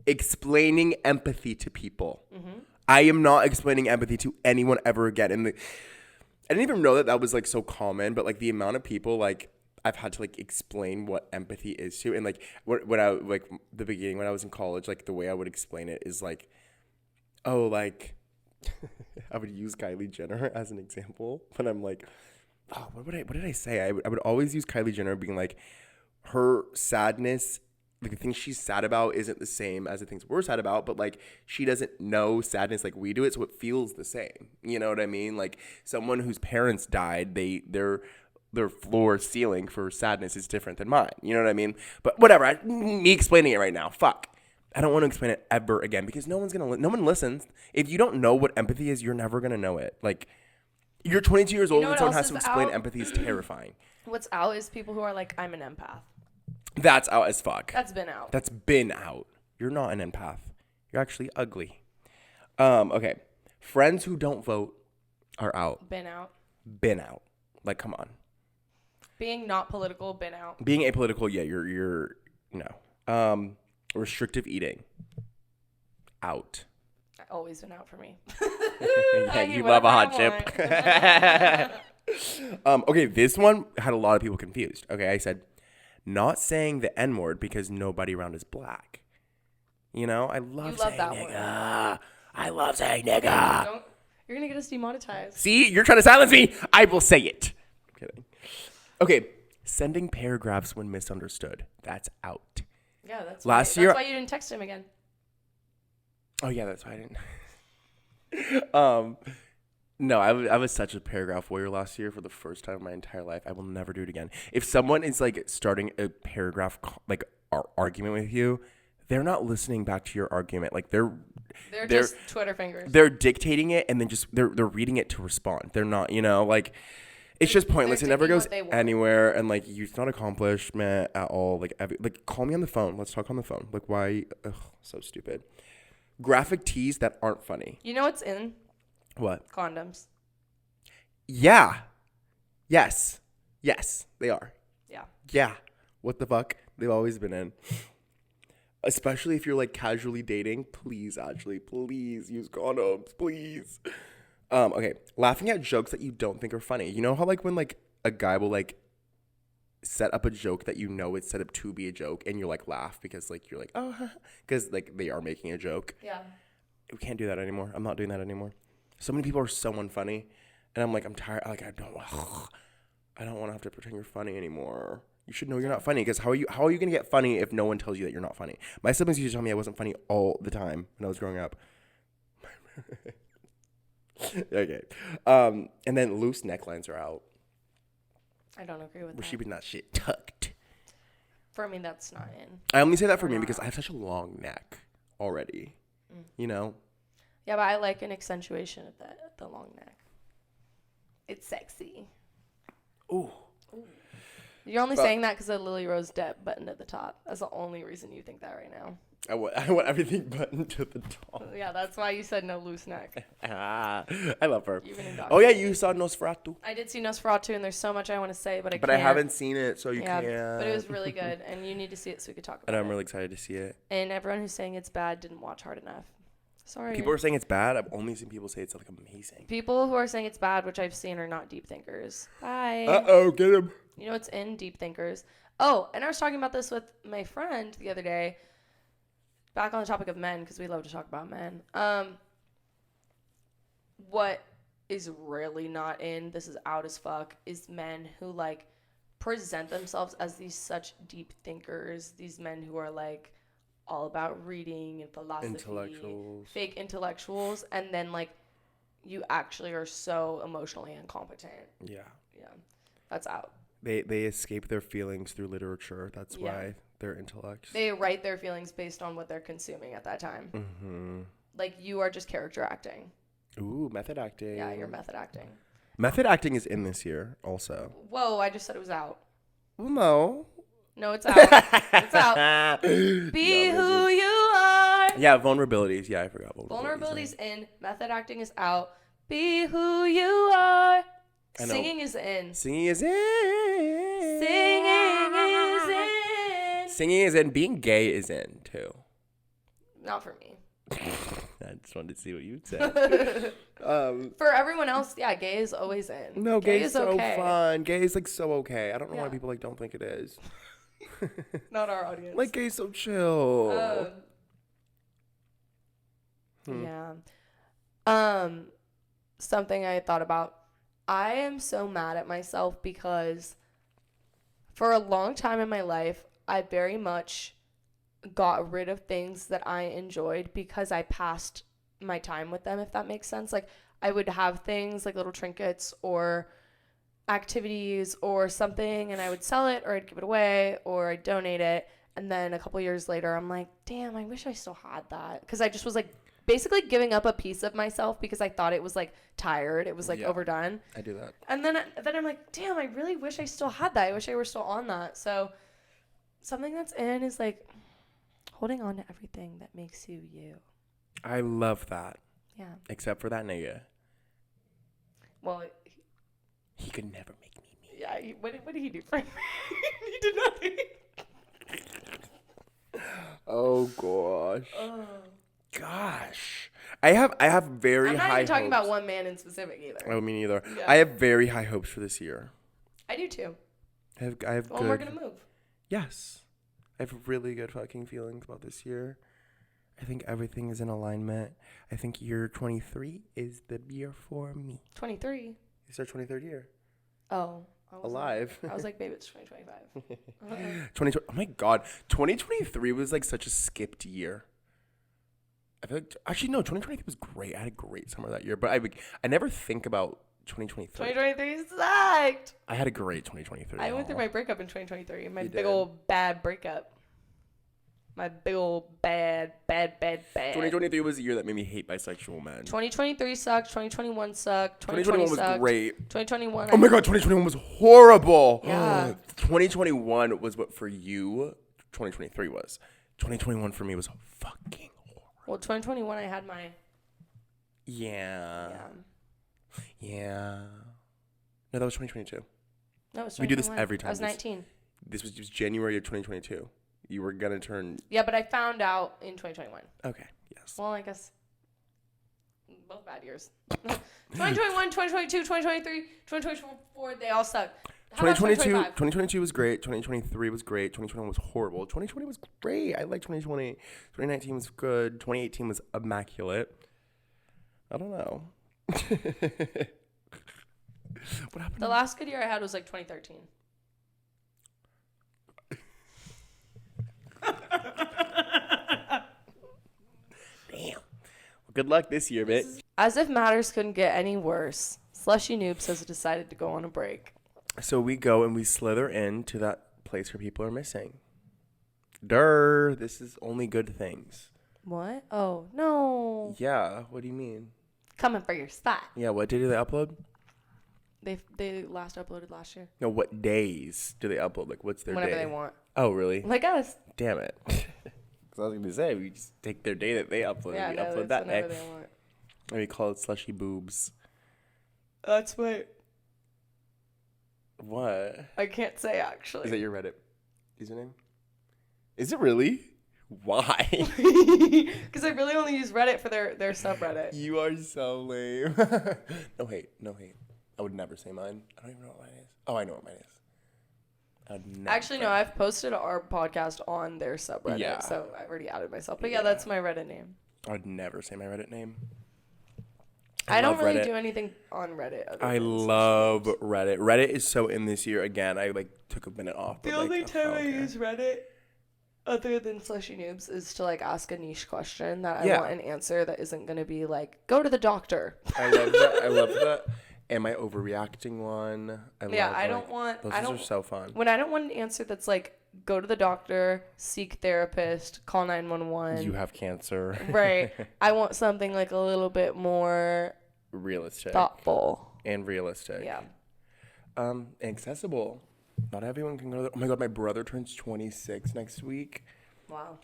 Explaining empathy to people. I am not explaining empathy to anyone ever again. And I didn't even know that was like so common, but like the amount of people like I've had to like explain what empathy is to, and like when I like the beginning when I was in college, like the way I would explain it is like, oh, like I would use Kylie Jenner as an example, but I'm like, oh, what did I say? I would always use Kylie Jenner being like, her sadness, like the things she's sad about isn't the same as the things we're sad about, but like she doesn't know sadness like we do it, so it feels the same. You know what I mean? Like someone whose parents died, their floor ceiling for sadness is different than mine. You know what I mean? But whatever. Me explaining it right now. Fuck. I don't want to explain it ever again because no one listens. If you don't know what empathy is, you're never gonna know it. Like you're 22 years old and someone has to explain empathy is terrifying. What's out is people who are like, I'm an empath. That's out as fuck. That's been out. That's been out. You're not an empath. You're actually ugly. Okay. Friends who don't vote are out. Been out. Been out. Like, come on. Being not political, been out. Being apolitical, yeah, you're no. Restrictive eating. Out. Always been out for me. Yeah, you love a hot chip. Okay, this one had a lot of people confused. Okay, I said, not saying the N-word because nobody around is black. You know, I love saying that nigga. word. I love saying nigga. You're going to get us demonetized. See, you're trying to silence me. I will say it. I'm kidding. Okay, sending paragraphs when misunderstood. That's out. Yeah, that's Last why, year. That's why you didn't text him again. Oh, yeah, that's why I didn't. No, I was such a paragraph warrior last year for the first time in my entire life. I will never do it again. If someone is like starting a paragraph like argument with you, they're not listening back to your argument. Like they're just Twitter fingers. They're dictating it and then just they're reading it to respond. They're not, like it's just pointless. It never goes anywhere, and like it's not accomplishment at all. Like call me on the phone. Let's talk on the phone. Like why? Ugh, so stupid. Graphic tees that aren't funny. You know what's in? What? Condoms. Yeah. Yes, they are. Yeah. Yeah. What the fuck? They've always been in. Especially if you're like casually dating, please use condoms, please. Okay, laughing at jokes that you don't think are funny. You know how like when like a guy will like set up a joke that you know it's set up to be a joke, and you like laugh because like you're like oh, because like they are making a joke. Yeah. We can't do that anymore. I'm not doing that anymore. So many people are so unfunny, and I'm like I'm tired. Like I don't want to have to pretend you're funny anymore. You should know you're not funny because how are you gonna get funny if no one tells you that you're not funny? My siblings used to tell me I wasn't funny all the time when I was growing up. Okay, and then loose necklines are out. I don't agree with We're that. keeping that shit tucked. For me, that's not in. I only say that for me because I have such a long neck already. You know. Yeah, but I like an accentuation of the long neck. It's sexy. Ooh. You're only saying that because of Lily Rose Depp button at the top. That's the only reason you think that right now. I want everything buttoned to the top. Yeah, that's why you said no loose neck. I love her. Oh yeah, you saw Nosferatu. I did see Nosferatu, and there's so much I want to say, but I can't. But I haven't seen it, so you can't. But it was really good, and you need to see it so we could talk about it. And I'm really excited to see it. And everyone who's saying it's bad didn't watch hard enough. Sorry. People are saying it's bad. I've only seen people say it's like amazing. People who are saying it's bad, which I've seen, are not deep thinkers. Bye. Uh-oh, get him. You know what's in deep thinkers? Oh, and I was talking about this with my friend the other day. Back on the topic of men, because we love to talk about men. what is really not in, this is out as fuck, is men who like present themselves as these such deep thinkers, these men who are like all about reading and philosophy, fake intellectuals, and then like you actually are so emotionally incompetent. Yeah, that's out. They escape their feelings through literature. That's why they're intellects. They write their feelings based on what they're consuming at that time. Mm-hmm. Like you are just character acting. Ooh, method acting. Yeah, you're method acting. Method acting is in this year also. Whoa, I just said it was out. Well, no. No, it's out. It's out. Be who you are. Yeah, vulnerabilities. Yeah, I forgot. Vulnerabilities in. Method acting is out. Be who you are. Singing is in. Singing is in. Singing is in. Singing is in. Being gay is in, too. Not for me. I just wanted to see what you'd say. For everyone else, yeah, gay is always in. No, gay is so okay. Fun. Gay is like so okay. I don't know why people like don't think it is. Not our audience. Like gay is so chill. Yeah. Something I thought about. I am so mad at myself because for a long time in my life, I very much got rid of things that I enjoyed because I passed my time with them, if that makes sense. Like I would have things like little trinkets or activities or something, and I would sell it or I'd give it away or I'd donate it. And then a couple years later, I'm like, damn, I wish I still had that. Because I just was like basically giving up a piece of myself because I thought it was like tired. It was like overdone. I do that. And then I'm like, damn, I really wish I still had that. I wish I were still on that. So something that's in is like holding on to everything that makes you you. I love that. Yeah. Except for that nigga. Well, he could never make me. Yeah. What did he do for me? He did nothing. Oh gosh. Gosh. I have very high hopes. I'm not even talking about one man in specific either. Oh, me neither. Yeah. I have very high hopes for this year. I do too. I have well, we're gonna move. Yes. I have really good fucking feelings about this year. I think everything is in alignment. I think year 23 is the year for me. 23? It's our 23rd year. Oh. Alive. I was like, babe, it's 2025. 2020. Oh my God. 2023 was like such a skipped year. I feel like, actually, no, 2023 was great. I had a great summer that year. But I never think about 2023. 2023 sucked. I had a great 2023. I went through my breakup in 2023. My big old bad breakup. My big old bad. 2023 was the year that made me hate bisexual men. 2023 sucked. 2021 sucked. 2021 was sucked. Great. 2021. Oh my God, 2021 was horrible. Yeah. 2021 was what for you 2023 was. 2021 for me was fucking horrible. Well, 2021 I had my... Yeah. No, that was 2022. No, it was 2021. We do this every time. I was 19. This was just January of 2022. You were going to turn... Yeah, but I found out in 2021. Okay, yes. Well, I guess both bad years. 2021, 2022, 2023, 2024, they all suck. 2022 was great. 2023 was great. 2021 was horrible. 2020 was great. I like 2020. 2019 was good. 2018 was immaculate. I don't know. What happened? The last good year I had was like 2013. Damn. Well, good luck this year, bitch. As if matters couldn't get any worse, Slushy Noobs has decided to go on a break. So we go and we slither into that place where people are missing. Durr, this is only good things. What? Oh, no. Yeah, what do you mean? Coming for your spot. Yeah, what day do they upload? They last uploaded last year. No, what days do they upload? Like, what's their Whenever day? they want. Oh, really? Like us. Damn it. Because I was going to say, we just take their day that they upload and we upload that day. They want. And we call it Slushy Boobs. That's my... What? I can't say, actually. Is that your Reddit username? Is it really? Why? Because I really only use Reddit for their subreddit. You are so lame. No hate. I would never say mine. I don't even know what mine is. Oh, I know what mine is. Actually, no, I've posted our podcast on their subreddit, yeah. So I've already added myself. But yeah, that's my Reddit name. I would never say my Reddit name. I don't love really Reddit. do anything on Reddit. I love Reddit. Reddit is so in this year again. I like took a minute off. The but, only like, time I okay. use Reddit, other than Slushy Noobs, is to like ask a niche question that I Yeah. want an answer that isn't gonna be like, go to the doctor. I love that. I love that. Am I overreacting one? I don't want. Those I don't. are so fun. When I don't want an answer that's like, go to the doctor, seek therapist, call 911. You have cancer. Right. I want something like a little bit more Realistic. thoughtful. And realistic. Yeah. Accessible. Not everyone can go to oh my god, my brother turns 26 next week. Wow.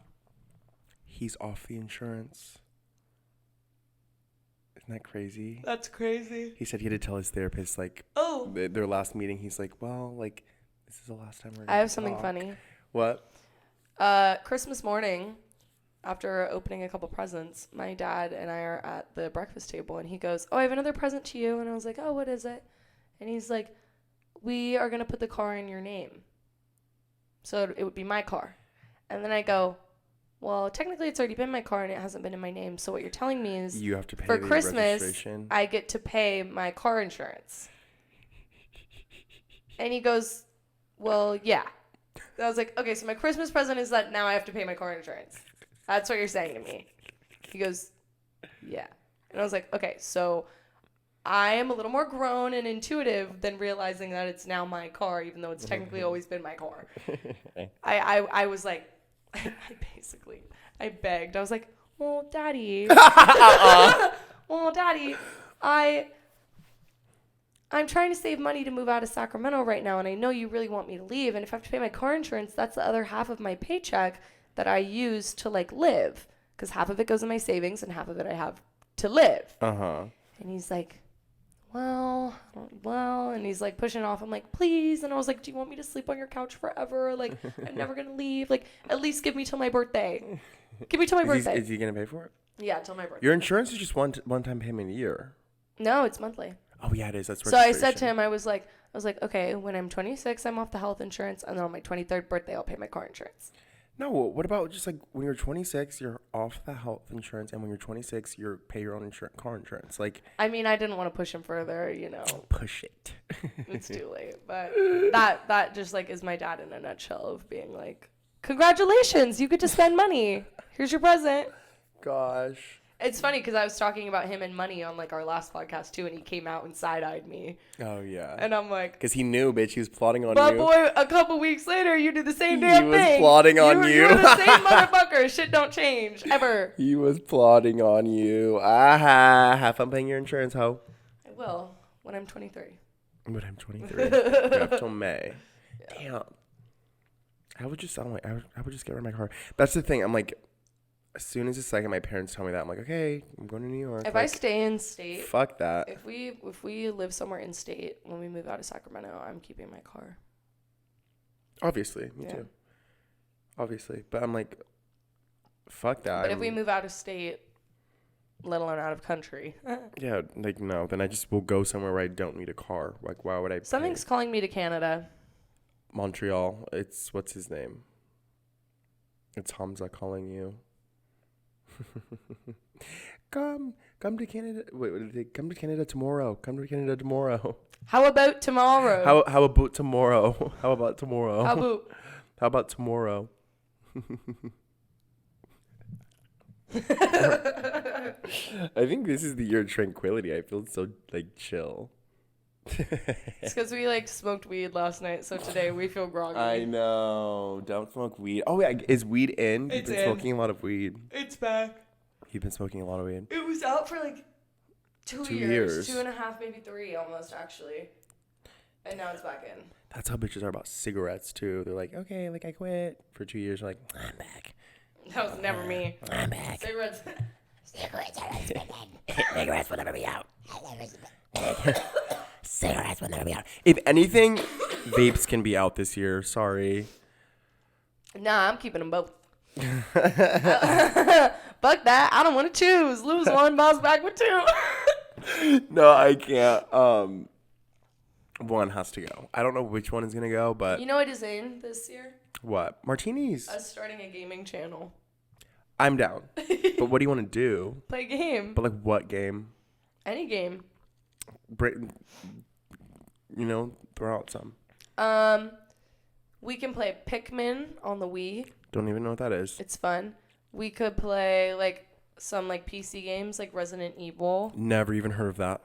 He's off the insurance. Isn't that crazy? That's crazy. He said he had to tell his therapist, like, Oh. their last meeting. He's like, well, like, this is the last time we're going to I have something funny. What? Christmas morning, after opening a couple presents, my dad and I are at the breakfast table, and he goes, oh, I have another present to you. And I was like, oh, what is it? And he's like, we are going to put the car in your name. So it would be my car. And then I go, well, technically it's already been my car and it hasn't been in my name. So what you're telling me is You have to pay for the Christmas, registration. I get to pay my car insurance. And he goes, well, yeah. And I was like, okay, so my Christmas present is that now I have to pay my car insurance. That's what you're saying to me. He goes, yeah. And I was like, okay, so I am a little more grown and intuitive than realizing that it's now my car, even though it's technically always been my car. I was like, I begged. I was like, well, Daddy. Well, Daddy, I'm trying to save money to move out of Sacramento right now, and I know you really want me to leave, and if I have to pay my car insurance, that's the other half of my paycheck that I use to, like, live, because half of it goes in my savings and half of it I have to live. Uh-huh. And he's like, well, and he's, like, pushing it off. I'm like, please. And I was like, do you want me to sleep on your couch forever? Like, I'm never going to leave. Like, at least give me till my birthday. Give me till my birthday. Is he going to pay for it? Yeah, till my birthday. Your insurance is just one-time payment a year. No, it's monthly. Oh, yeah, it is. That's right. So I said to him, I was like, okay, when I'm 26, I'm off the health insurance, and then on my 23rd birthday, I'll pay my car insurance. No, what about just like when you're 26, you're off the health insurance, and when you're 26, you pay your own car insurance. Like, I mean, I didn't want to push him further, you know. Push it. It's too late. But that just like is my dad in a nutshell of being like, congratulations, you get to spend money. Here's your present. Gosh. It's funny because I was talking about him and money on like our last podcast too, and he came out and side-eyed me. Oh, yeah. And I'm like, because he knew, bitch, he was plotting on but you. boy, a couple weeks later, you did the same damn thing. He was plotting on you. You were the same motherfucker. Shit don't change, ever. He was plotting on you. Have fun paying your insurance, ho. I will, when I'm 23. But I'm 23. You have till May. Yeah. Damn. I would just get rid of my car. That's the thing. I'm like, as soon as the second my parents tell me that, I'm like, okay, I'm going to New York. If like, I stay in state, fuck that. If we live somewhere in state when we move out of Sacramento, I'm keeping my car. Obviously, me too. Obviously, but I'm like, fuck that. But if we move out of state, let alone out of country, yeah, like no, then I just will go somewhere where I don't need a car. Like, why would I? Something's calling me to Canada. Montreal. It's what's his name? It's Hamza calling you. Come to Canada. Wait, come to Canada tomorrow. Come to Canada tomorrow. How about tomorrow? How about tomorrow? How about tomorrow? How about tomorrow? I think this is the year of tranquility. I feel so like chill. It's because we like smoked weed last night, so today we feel groggy. I know. Don't smoke weed. Oh yeah, is weed in? You've been smoking a lot of weed. It's back. You've been smoking a lot of weed. It was out for like 2 years. 2.5, maybe 3 almost actually. And now it's back in. That's how bitches are about cigarettes too. They're like, okay, like I quit for 2 years. They're like, I'm back. That was never me. I'm back. Cigarettes. Cigarettes will never be out. Cigarettes will never be out. If anything, vapes can be out this year. Sorry. Nah, I'm keeping them both. Fuck that. I don't want to choose. Lose one, bounce back with 2. No, I can't. One has to go. I don't know which one is gonna go, but you know what is in this year? What? Martinis. Us starting a gaming channel. I'm down. But what do you want to do? Play a game. But like what game? Any game. Throw out some. We can play Pikmin on the Wii. Don't even know what that is. It's fun. We could play like some like PC games like Resident Evil. Never even heard of that.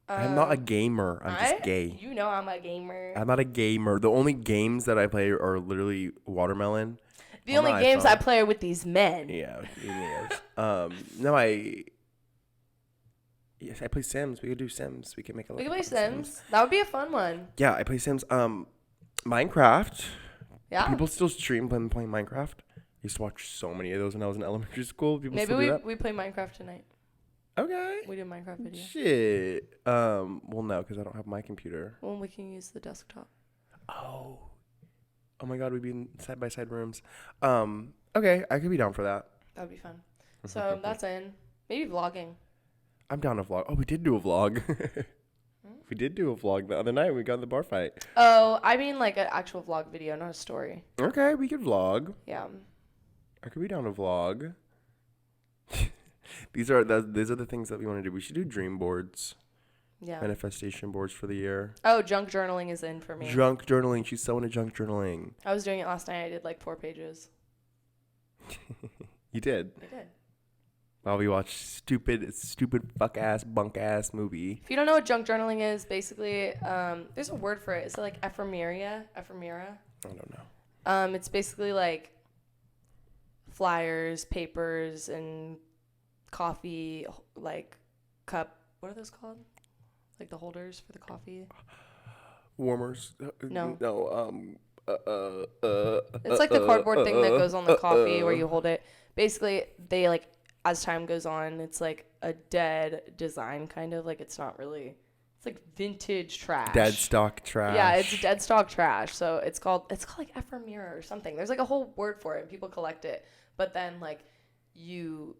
I'm not a gamer. I'm just gay. You know I'm a gamer. I'm not a gamer. The only games that I play are literally Watermelon. The only games I play are with these men. Yeah. Yes, I play Sims. We could do Sims. We could make a. We could play Sims. That would be a fun one. Yeah, I play Sims. Minecraft. Yeah. People still stream them playing Minecraft. I used to watch so many of those when I was in elementary school. People Maybe still do that. we play Minecraft tonight. Okay. We do a Minecraft video. Shit. Well, no, because I don't have my computer. Well, we can use the desktop. Oh my God, we'd be in side-by-side rooms. Okay, I could be down for that. That would be fun. So that's in. Maybe vlogging. I'm down to vlog. Oh, we did do a vlog. We did do a vlog the other night. We got in the bar fight. Oh, I mean like an actual vlog video, not a story. Okay, we could vlog. Yeah. I could be down to vlog. These are the things that we want to do. We should do dream boards. Yeah. Manifestation boards for the year. Oh, junk journaling is in for me. Junk journaling. She's so into junk journaling. I was doing it last night. I did like 4 pages. You did? I did. While we watch stupid fuck ass bunk ass movie. If you don't know what junk journaling is, basically, there's a word for it. Is it like ephemera? I don't know. It's basically like flyers, papers, and coffee, like cup. What are those called? Like the holders for the coffee. Warmers. No. No. It's like the cardboard thing that goes on the coffee where you hold it. Basically, they like as time goes on, it's like a dead design kind of like it's not really. It's like vintage trash. Dead stock trash. Yeah, it's dead stock trash. So it's called like ephemera or something. There's like a whole word for it. And people collect it, but then like you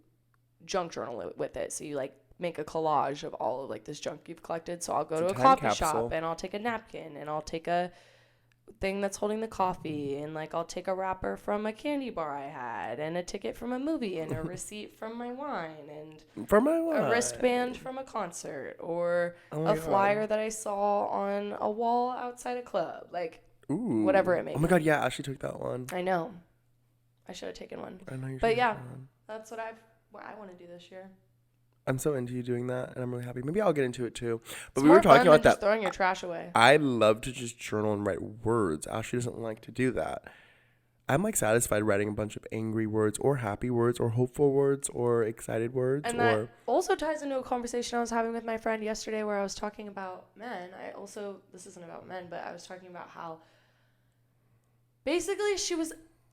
junk journal it with it. So you like make a collage of all of like this junk you've collected. So I'll go to a coffee shop and I'll take a napkin and I'll take a thing that's holding the coffee and like I'll take a wrapper from a candy bar I had and a ticket from a movie and a receipt from my wine and a wristband from a concert or a flyer that I saw on a wall outside a club, like whatever it may be. Oh my God, yeah, Ashley took that one. I know. I should have taken one. I know you should. But yeah, that's what I want to do this year. I'm so into you doing that, and I'm really happy. Maybe I'll get into it too. But we were talking about that. Just throwing your trash away. I love to just journal and write words. Ashley doesn't like to do that. I'm like satisfied writing a bunch of angry words or happy words or hopeful words or excited words. And that also ties into a conversation I was having with my friend yesterday where I was talking about men. This isn't about men, but I was talking about how basically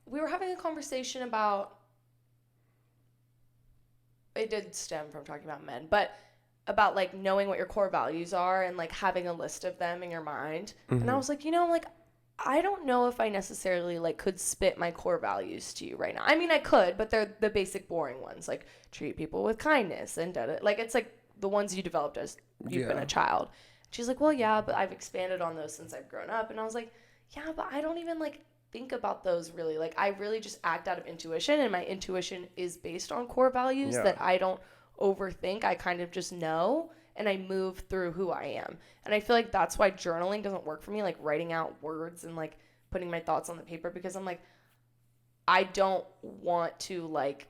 we were having a conversation about, it did stem from talking about men, but about like knowing what your core values are and like having a list of them in your mind. Mm-hmm. And I was like, I don't know if I necessarily like could spit my core values to you right now. I mean, I could, but they're the basic boring ones, like treat people with kindness and like it's like the ones you developed as you've been a child. She's like, well, yeah, but I've expanded on those since I've grown up. And I was like, yeah, but I don't even like think about those really. Like I really just act out of intuition, and my intuition is based on core values that I don't overthink. I kind of just know, and I move through who I am. And I feel like that's why journaling doesn't work for me, like writing out words and like putting my thoughts on the paper, because I'm like, I don't want to like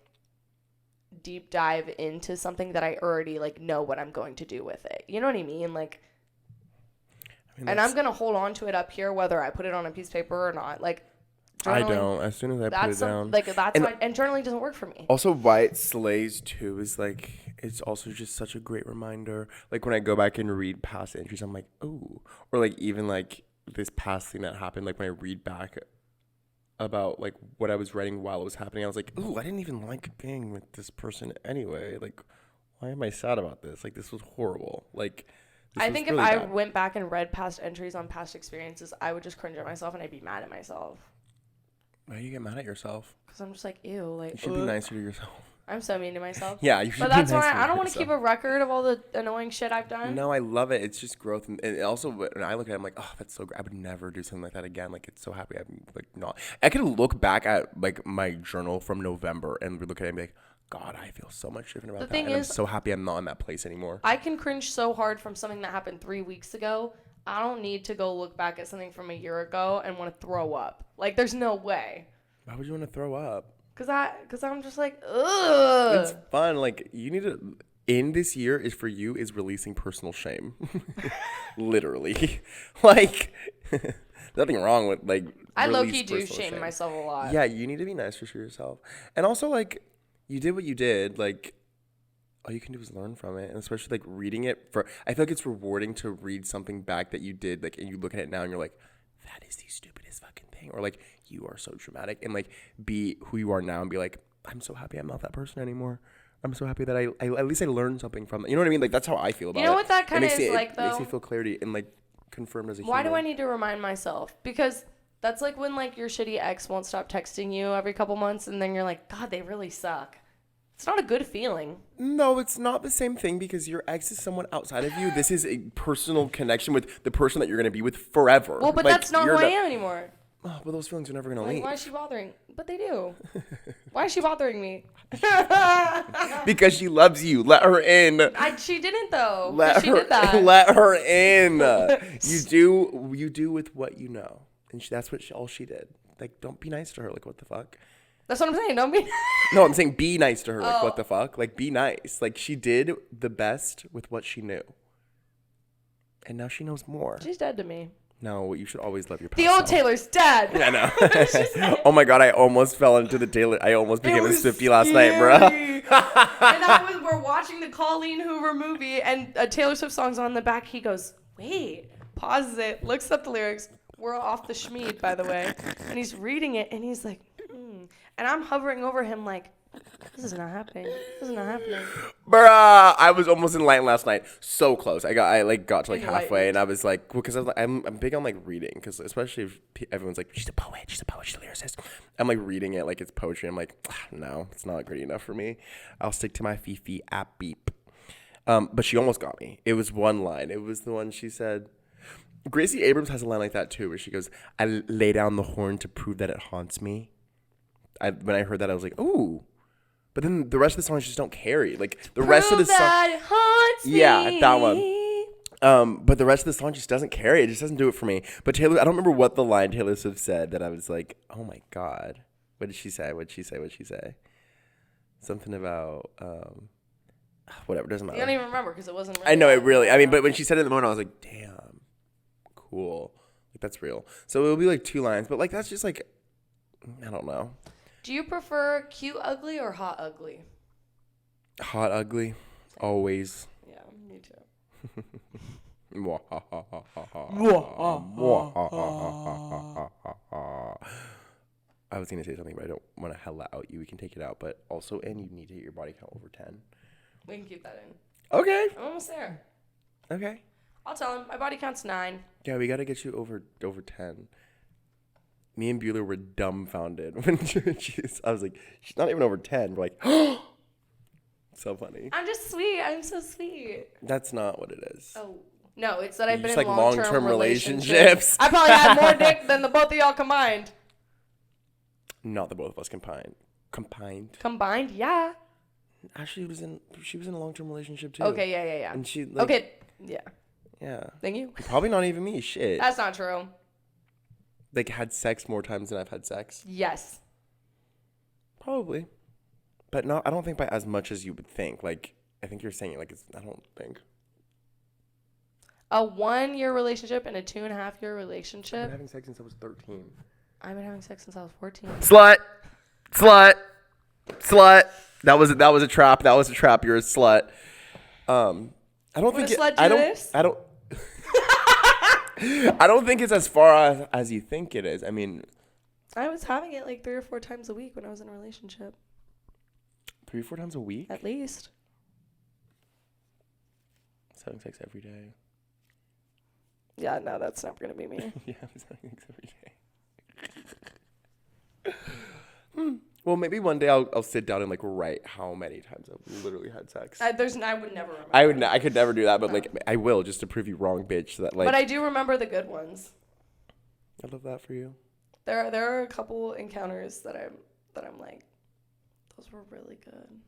deep dive into something that I already like know what I'm going to do with it. You know what I mean? Like, and I'm going to hold on to it up here, whether I put it on a piece of paper or not. Like, I don't. As soon as I put it down. Like, that's why, and journaling doesn't work for me. Also, why it slays, too, is, like, it's also just such a great reminder. Like, when I go back and read past entries, I'm like, oh. Or, like, even, like, this past thing that happened, like, when I read back about, like, what I was writing while it was happening, I was like, ooh, I didn't even like being with this person anyway. Like, why am I sad about this? Like, this was horrible. Like, I think if I went back and read past entries on past experiences, I would just cringe at myself and I'd be mad at myself. Why do you get mad at yourself? Because I'm just like, ew. Like, you should be nicer to yourself. I'm so mean to myself. Yeah, you should be nicer to yourself. But that's why I don't want to keep a record of all the annoying shit I've done. No, I love it. It's just growth. And also, when I look at it, I'm like, oh, that's so great. I would never do something like that again. Like, it's so happy I'm, like, not. I could look back at, like, my journal from November and look at it and be like, God, I feel so much different about The that. thing And I'm is, so happy I'm not in that place anymore. I can cringe so hard from something that happened 3 weeks ago. I don't need to go look back at something from a year ago and want to throw up. Like, there's no way. Why would you want to throw up? Cause I'm just like, ugh. It's fun. Like, you need to, in this year is for you is releasing personal shame. Literally. Like, nothing wrong with, like, I release low-key do personal shame myself a lot. Yeah, you need to be nicer to yourself. And also, like, you did what you did. Like, all you can do is learn from it. And especially, like, reading it I feel like it's rewarding to read something back that you did, like, and you look at it now and you're like, that is the stupidest fucking thing. Or, like, you are so dramatic. And, like, be who you are now and be like, I'm so happy I'm not that person anymore. I'm so happy that I at least I learned something from it. You know what I mean? Like, that's how I feel about it. You know what that kind of is like, though? It makes me feel clarity and, like, confirmed as a human. Why do I need to remind myself? Because that's like when, like, your shitty ex won't stop texting you every couple months, and then you're like, God, they really suck. It's not a good feeling. No, it's not the same thing because your ex is someone outside of you. This is a personal connection with the person that you're going to be with forever. Well, but like, that's not who I am anymore. Oh, but those feelings are never going to Like, leave. why is she bothering? But they do. Why is she bothering me? Because she loves you. Let her in. She didn't, though. Let She her, did that. let her in. You do with what you know. And that's all she did. Like, don't be nice to her. Like, what the fuck? That's what I'm saying. Don't be. No, I'm saying be nice to her. Like, what the fuck? Like, be nice. Like, she did the best with what she knew. And now she knows more. She's dead to me. No, you should always love your past The old self. Taylor's dead. I know. Oh my God, I almost fell into the Taylor. I almost became a Swiftie last night, bro. And we're watching the Colleen Hoover movie, and a Taylor Swift song's on the back. He goes, wait, pauses it, looks up the lyrics. We're off the schmeed, by the way. And he's reading it, and he's like, And I'm hovering over him like, this is not happening. This is not happening. Bruh, I was almost enlightened last night. So close. I got to like halfway, and I was like, well, because I'm big on like reading, because especially if everyone's like, she's a poet, she's a lyricist. I'm like reading it like it's poetry. I'm like, no, it's not great enough for me. I'll stick to my Fifi app beep. But she almost got me. It was one line. It was the one she said. Gracie Abrams has a line like that too, where she goes, I lay down the horn to prove that it haunts me. When I heard that, I was like, ooh. But then the rest of the songs just don't carry. Like the rest of the song, that haunts me. Yeah, that one. But the rest of the song just doesn't carry. It just doesn't do it for me. But Taylor, I don't remember what the line Taylor Swift said that I was like, oh my God, what did she say? What'd she say? Something about whatever. Doesn't matter. You don't even remember because it wasn't. Really I know it really. I mean, but when she said it in the moment, I was like, damn, cool. Like that's real. So it'll be like 2 lines, but like that's just like, I don't know. Do you prefer cute ugly or hot ugly? Hot ugly, always. Yeah, me too. I was gonna say something, but I don't want to hella out you. We can take it out, but also, and you need to hit your body count over 10. We can keep that in. Okay. I'm almost there. Okay. I'll tell him my body count's 9. Yeah, we gotta get you over 10. Me and Bueller were dumbfounded when I was like, she's not even over 10. We're like, oh, so funny. I'm just sweet. I'm so sweet. That's not what it is. Oh. No, it's that I've been just in like long-term relationships. I probably had more dick than the both of y'all combined. Not the both of us combined. Combined? Yeah. Actually, she was in a long-term relationship too. Okay, yeah. And she like, okay, yeah. Yeah. Thank you. Probably not even me. Shit. That's not true. Like had sex more times than I've had sex. Yes. Probably. But not. I don't think by as much as you would think. Like I think you're saying it like it's. I don't think. A 1-year relationship and a 2.5-year relationship. I've been having sex since I was 13. I've been having sex since I was 14. Slut. That was a trap. You're a slut. I don't think. I don't think it's as far as you think it is. I mean, I was having it like 3 or 4 times a week when I was in a relationship. 3 or 4 times a week? At least. I was having sex every day. Yeah, no, that's not going to be me. Yeah, I was having sex every day. Well, maybe one day I'll sit down and like write how many times I've literally had sex. I would never remember. I could never do that, but like I will just to prove you wrong, bitch. So that like. But I do remember the good ones. I love that for you. There are a couple encounters that I'm like, those were really good.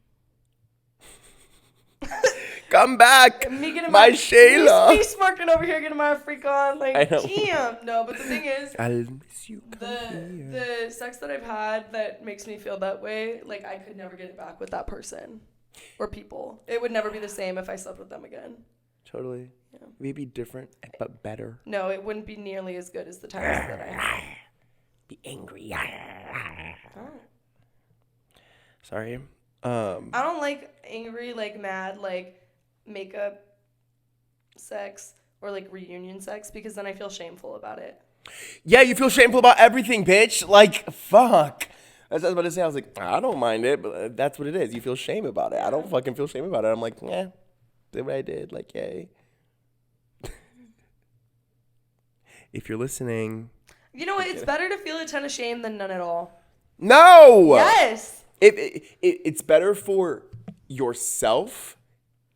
Come back, Me getting my Shayla. Me smirking over here getting my freak on. Like, damn. No, but the thing is, I'll miss you. the sex that I've had that makes me feel that way, like, I could never get it back with that person or people. It would never be the same if I slept with them again. Totally. Yeah. Maybe different, but better. No, it wouldn't be nearly as good as the times that I had. Be angry. Oh. Sorry. I don't like angry, like mad, like makeup sex or like reunion sex because then I feel shameful about it. Yeah, you feel shameful about everything, bitch. Like, fuck. That's what I was about to say. I was like, I don't mind it, but that's what it is. You feel shame about it. I don't fucking feel shame about it. I'm like, yeah, did what I did. Like, yay. If you're listening. You know what? It's better to feel a ton of shame than none at all. No! Yes! It's better for yourself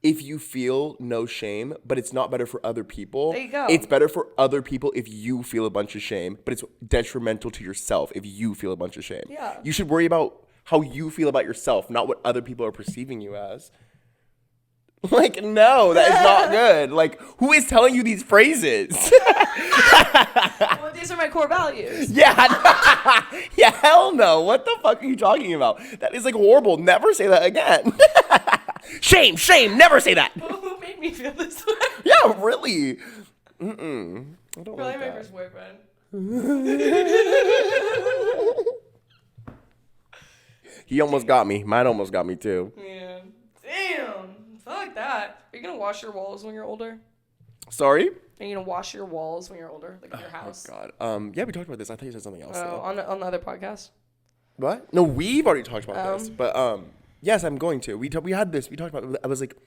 if you feel no shame, but it's not better for other people. There you go. It's better for other people if you feel a bunch of shame, but it's detrimental to yourself if you feel a bunch of shame. Yeah. You should worry about how you feel about yourself, not what other people are perceiving you as. Like, no, that is not good. Like, who is telling you these phrases? Well, these are my core values. Yeah, yeah, hell no. What the fuck are you talking about? That is like horrible. Never say that again. Shame, never say that. Who made me feel this way? Yeah, really. I don't Probably like my that. first boyfriend. He almost got me. Mine almost got me too. Yeah. Damn. Fuck that. Are you gonna wash your walls when you're older? Sorry? Are you gonna wash your walls when you're older, like in your house? Oh God. Yeah, we talked about this. I thought you said something else. Oh, on the other podcast. What? No, we've already talked about this. But yes, I'm going to. We had this. We talked about. I was like,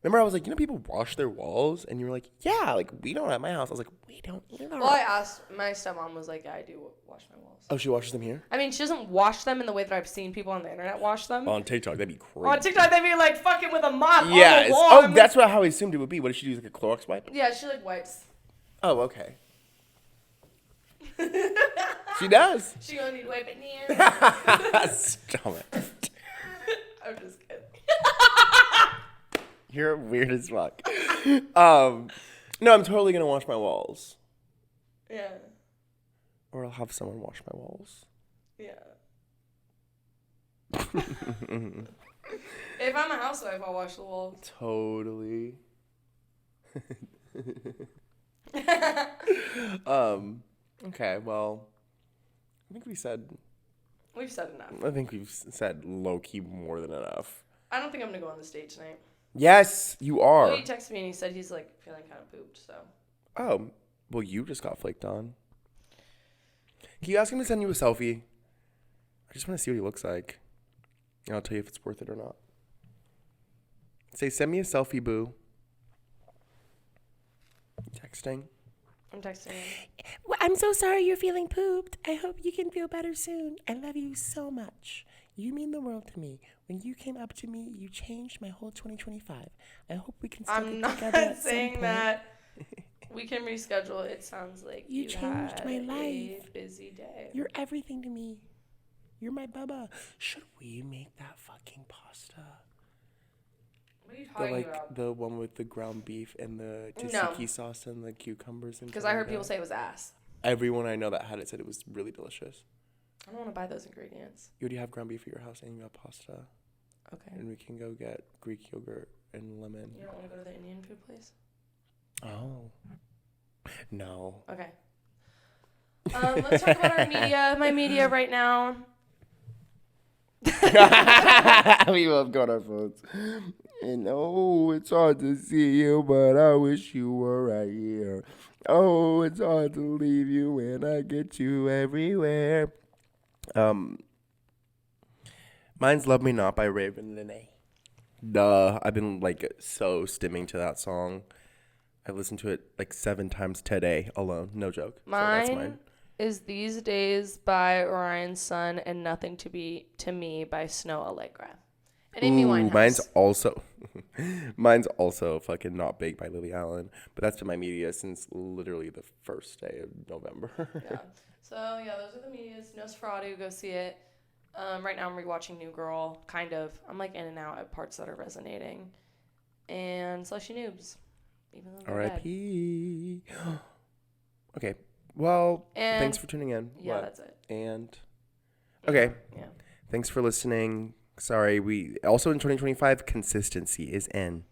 remember? I was like, you know, people wash their walls, and you were like, yeah, like we don't at my house. I was like, we don't either. Well, I asked. My stepmom was like, yeah, I do wash my walls. Oh, she washes them here? I mean, she doesn't wash them in the way that I've seen people on the internet wash them. On TikTok, that'd be crazy. On TikTok, they'd be like fucking with a mop on Yes. the wall. Oh, that's how I assumed it would be. What did she do? Like a Clorox wipe? Yeah, she like wipes. Oh, okay. She does. She gonna need wiping here. Stop it. I'm just kidding. You're weird as fuck. No, I'm totally gonna wash my walls. Yeah. Or I'll have someone wash my walls. Yeah. If I'm a housewife, I'll wash the walls. Totally. Okay, well, I think we've said enough. I think we've said low-key more than enough. I don't think I'm gonna go on the stage tonight. Yes, you are. Well, he texted me and he said he's like feeling kind of pooped, so. Oh, well, you just got flaked on. Can you ask him to send you a selfie? I just want to see what he looks like. And I'll tell you if it's worth it or not. Say, send me a selfie, boo. Texting. I'm texting him. Well, I'm so sorry you're feeling pooped. I hope you can feel better soon. I love you so much. You mean the world to me. When you came up to me, you changed my whole 2025. I hope we can still get together I'm not at some saying point. that. We can reschedule. It sounds like You changed had my a life. busy day. You're everything to me. You're my bubba. Should we make that fucking pasta? What are you talking about? The one with the ground beef and the tzatziki sauce and the cucumbers and. Because I heard people say it was ass. Everyone I know that had it said it was really delicious. I don't want to buy those ingredients. You already have ground beef at your house and you got pasta. Okay. And we can go get Greek yogurt and lemon. You don't want to go to the Indian food place? Oh. No. Okay. Let's talk about our media. My media right now. We love going on our phones. And oh, it's hard to see you, but I wish you were right here. Oh, it's hard to leave you when I get you everywhere. Mine's Love Me Not by Raven Lene. Duh. I've been like so stimming to that song. I listened to it like 7 times today alone. No joke. Mine is These Days by Ryan's Son and Nothing to Me by Snow Allegra. And Amy Winehouse. Mine's also fucking Not Big by Lily Allen. But that's been my media since literally the first day of November. Yeah. So, yeah, those are the medias. Nosferatu, go see it. Right now I'm rewatching New Girl, kind of. I'm like in and out at parts that are resonating. And Slushy Noobs, even though they're dead. R.I.P. Okay. Well, And thanks for tuning in. Yeah, that's it. And okay. Yeah. Thanks for listening. Sorry, we also in 2025 consistency is in.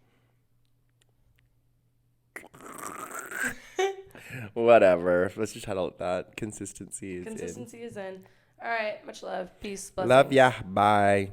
Whatever. Let's just title it that. Consistency is in. Consistency is in. All right. Much love. Peace. Blessings. Love ya. Bye.